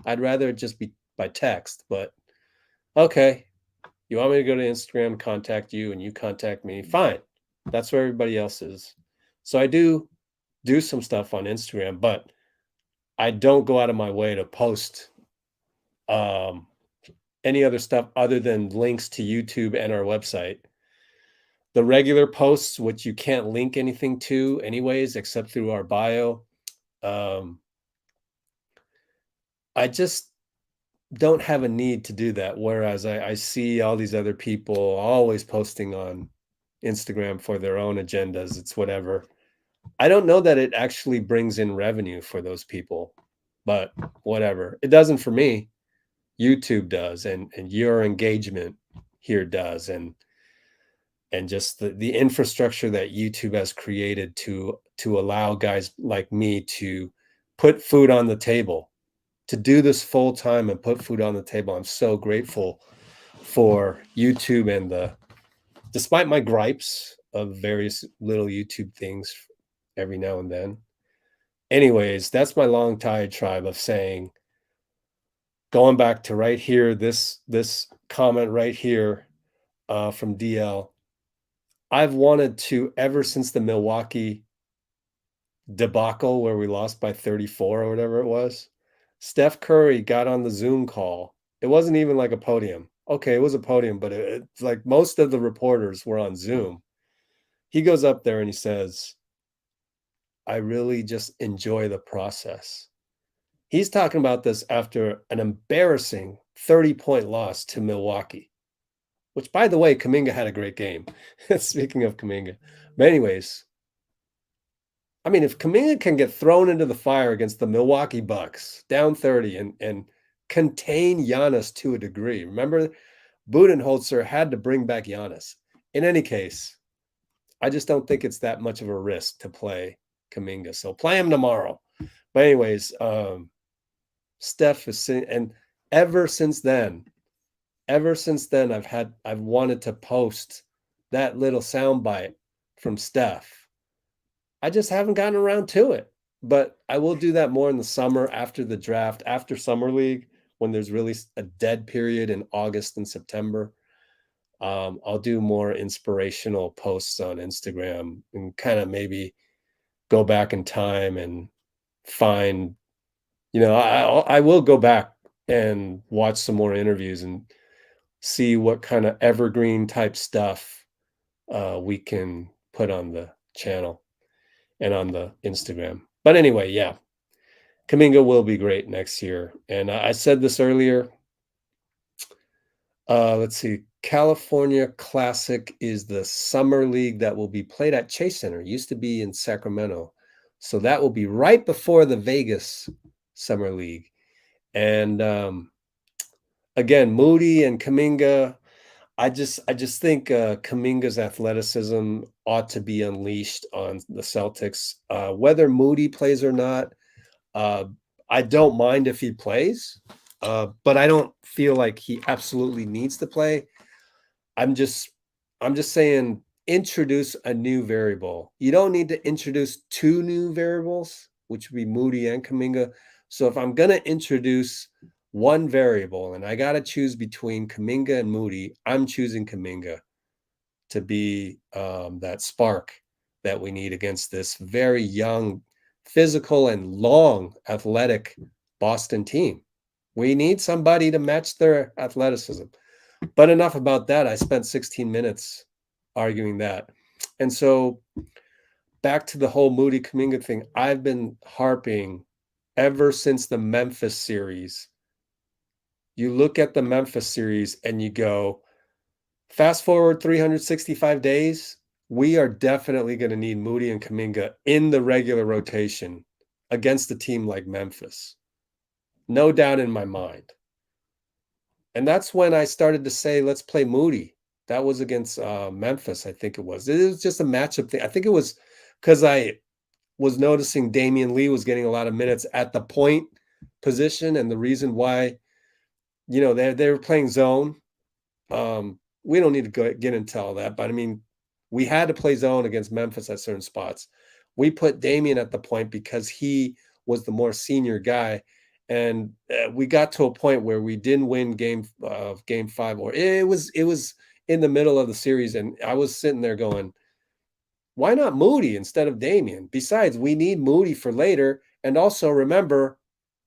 [SPEAKER 1] I'd rather it just be by text, but okay. You want me to go to Instagram, contact you, and you contact me? Fine. That's where everybody else is. So I do some stuff on Instagram, but I don't go out of my way to post any other stuff other than links to YouTube and our website. The regular posts, which you can't link anything to anyways, except through our bio. I just don't have a need to do that. Whereas I see all these other people always posting on Instagram for their own agendas. It's whatever. I don't know that it actually brings in revenue for those people, but whatever. It doesn't for me. YouTube does, and your engagement here does, and just the infrastructure that YouTube has created to allow guys like me to put food on the table, to do this full time and put food on the table. I'm so grateful for YouTube and despite my gripes of various little YouTube things every now and then. Anyways, that's my long diatribe of saying, going back to right here, this comment right here from DL. I've wanted to, ever since the Milwaukee debacle where we lost by 34 or whatever it was, Steph Curry got on the Zoom call. It wasn't even like a podium. Okay, it was a podium, but it's like most of the reporters were on Zoom. He goes up there and he says, I really just enjoy the process. He's talking about this after an embarrassing 30-point loss to Milwaukee, which, by the way, Kuminga had a great game. Speaking of Kuminga. But anyways, I mean, if Kuminga can get thrown into the fire against the Milwaukee Bucks, down 30, and contain Giannis to a degree. Remember, Budenholzer had to bring back Giannis. In any case, I just don't think it's that much of a risk to play Kuminga. So play him tomorrow. But anyways, Steph is, and ever since then, I've wanted to post that little soundbite from Steph. I just haven't gotten around to it, but I will do that more in the summer after the draft, after Summer League, when there's really a dead period in August and September. I'll do more inspirational posts on Instagram and kind of maybe go back in time and find, I will go back and watch some more interviews and see what kind of evergreen type stuff we can put on the channel and on the Instagram. But anyway, yeah, Kuminga will be great next year. And I said this earlier. Let's see. California Classic is the summer league that will be played at Chase Center. It used to be in Sacramento. So that will be right before the Vegas Summer League. And again, Moody and Kuminga, I just think Kuminga's athleticism ought to be unleashed on the Celtics. Whether Moody plays or not, I don't mind if he plays, but I don't feel like he absolutely needs to play. I'm just saying introduce a new variable. You don't need to introduce two new variables, which would be Moody and Kuminga. So if I'm going to introduce one variable and I got to choose between Kuminga and Moody, I'm choosing Kuminga to be that spark that we need against this very young, physical, and long athletic Boston team. We need somebody to match their athleticism. But enough about that. I spent 16 minutes arguing that. And so back to the whole Moody Kuminga thing, I've been harping ever since the Memphis series. You look at the Memphis series and you go, fast forward 365 days, we are definitely going to need Moody and Kuminga in the regular rotation against a team like Memphis. No doubt in my mind. And that's when I started to say, let's play Moody. That was against Memphis, I think it was. It was just a matchup thing. I think it was because I was noticing Damian Lee was getting a lot of minutes at the point position. And the reason why, they were playing zone. We don't need to get into all that. But, I mean, we had to play zone against Memphis at certain spots. We put Damian at the point because he was the more senior guy. And we got to a point where we didn't win game 5, or it was in the middle of the series. And I was sitting there going, why not Moody instead of Damian? Besides, we need Moody for later. And also remember,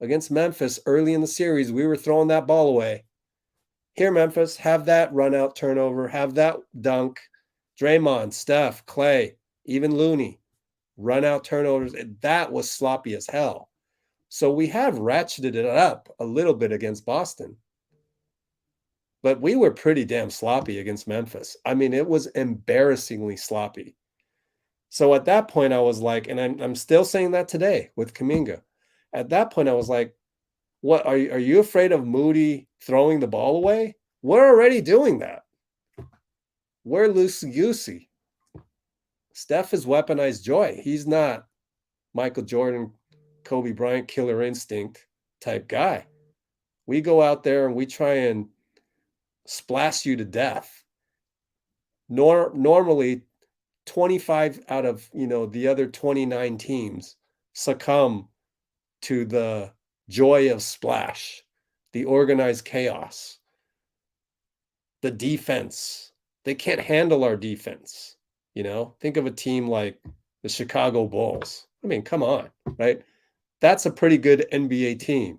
[SPEAKER 1] against Memphis early in the series, we were throwing that ball away. Here, Memphis, have that run out turnover, have that dunk. Draymond, Steph, Klay, even Looney, run out turnovers. That was sloppy as hell. So we have ratcheted it up a little bit against Boston. But we were pretty damn sloppy against Memphis. I mean, it was embarrassingly sloppy. So at that point, I was like, and I'm still saying that today with Kuminga. At that point, I was like, what, are you afraid of Moody throwing the ball away? We're already doing that. We're loosey-goosey. Steph is weaponized joy. He's not Michael Jordan, Kobe Bryant, killer instinct type guy. We go out there and we try and splash you to death. Normally, 25 out of the other 29 teams succumb to the joy of splash, the organized chaos, the defense. They can't handle our defense. Think of a team like the Chicago Bulls. I mean, come on, right? That's a pretty good NBA team.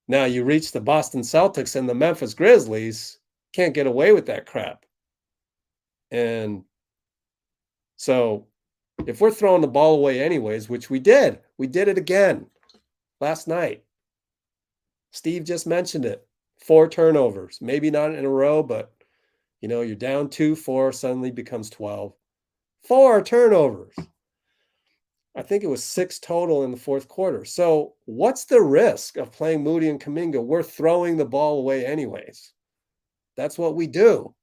[SPEAKER 1] Now you reach the Boston Celtics and the Memphis Grizzlies, can't get away with that crap. And so if we're throwing the ball away anyways, which we did it again last night. Steve just mentioned it. 4 turnovers, maybe not in a row, but you're down 2-4, suddenly becomes 12. 4 turnovers. I think it was 6 total in the fourth quarter. So what's the risk of playing Moody and Kuminga? We're throwing the ball away anyways. That's what we do.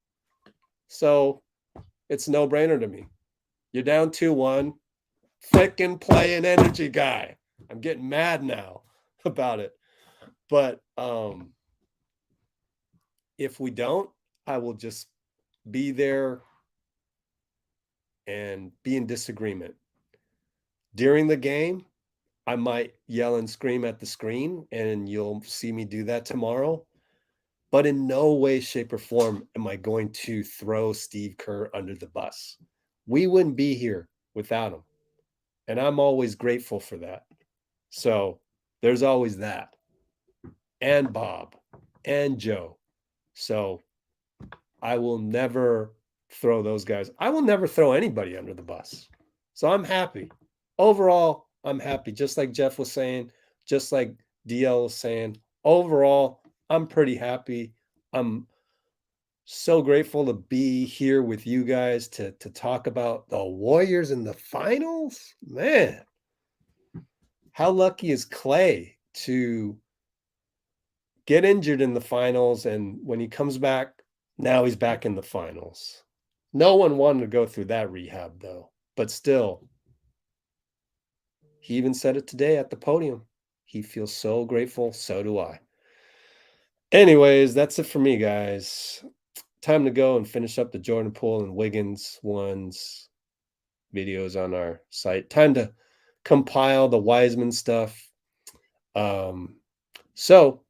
[SPEAKER 1] So it's no brainer to me. You're down 2-1. Frickin' play an energy guy. I'm getting mad now about it. But if we don't, I will just be there and be in disagreement. During the game, I might yell and scream at the screen, and you'll see me do that tomorrow. But in no way, shape, or form am I going to throw Steve Kerr under the bus. We wouldn't be here without him. And I'm always grateful for that. So there's always that. And Bob and Joe. So I will never throw those guys. I will never throw anybody under the bus. So I'm happy. Overall, I'm happy. Just like Jeff was saying, just like DL was saying, overall, I'm pretty happy. I'm so grateful to be here with you guys to talk about the Warriors in the finals. Man, how lucky is Klay to get injured in the finals, and when he comes back Now he's back in the finals. No one wanted to go through that rehab, though. But still, he even said it today at the podium. He feels so grateful. So do I. Anyways, that's it for me, guys. Time to go and finish up the Jordan Poole and Wiggins ones videos on our site. Time to compile the Wiseman stuff. So,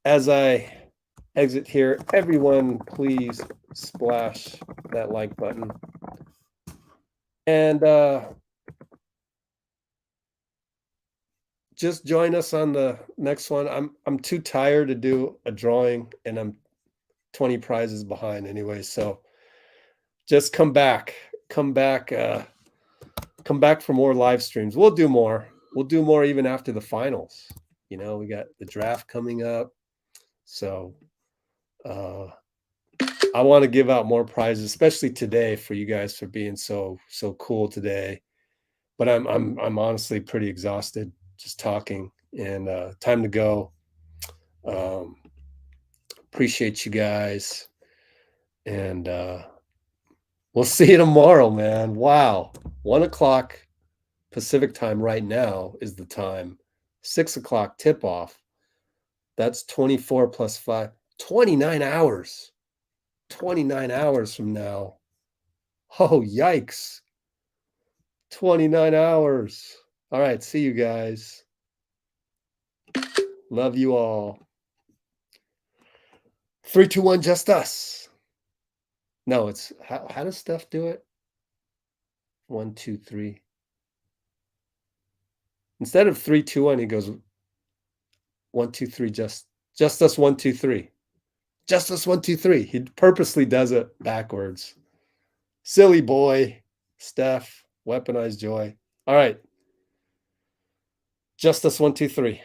[SPEAKER 1] as I exit here, everyone please splash that like button. And just join us on the next one. I'm too tired to do a drawing, and I'm 20 prizes behind anyway. So just come back for more live streams. We'll do more even after the finals. You know, we got the draft coming up. So I want to give out more prizes, especially today, for you guys for being so cool today. But I'm honestly pretty exhausted just talking, and time to go. Appreciate you guys, and we'll see you tomorrow, man. Wow, 1 o'clock Pacific time right now is the time. 6 o'clock tip off. That's 24 plus 5, 29 hours. 29 hours from now. Oh, yikes. 29 hours. All right, see you guys. Love you all. 3, 2, 1, just us. No, it's how does Steph do it? 1, 2, 3. Instead of 3, 2, 1, he goes 1, 2, 3, just us 1, 2, 3. Just us 1, 2, 3. He purposely does it backwards. Silly boy, Steph, weaponized joy. All right. Just us 1, 2, 3.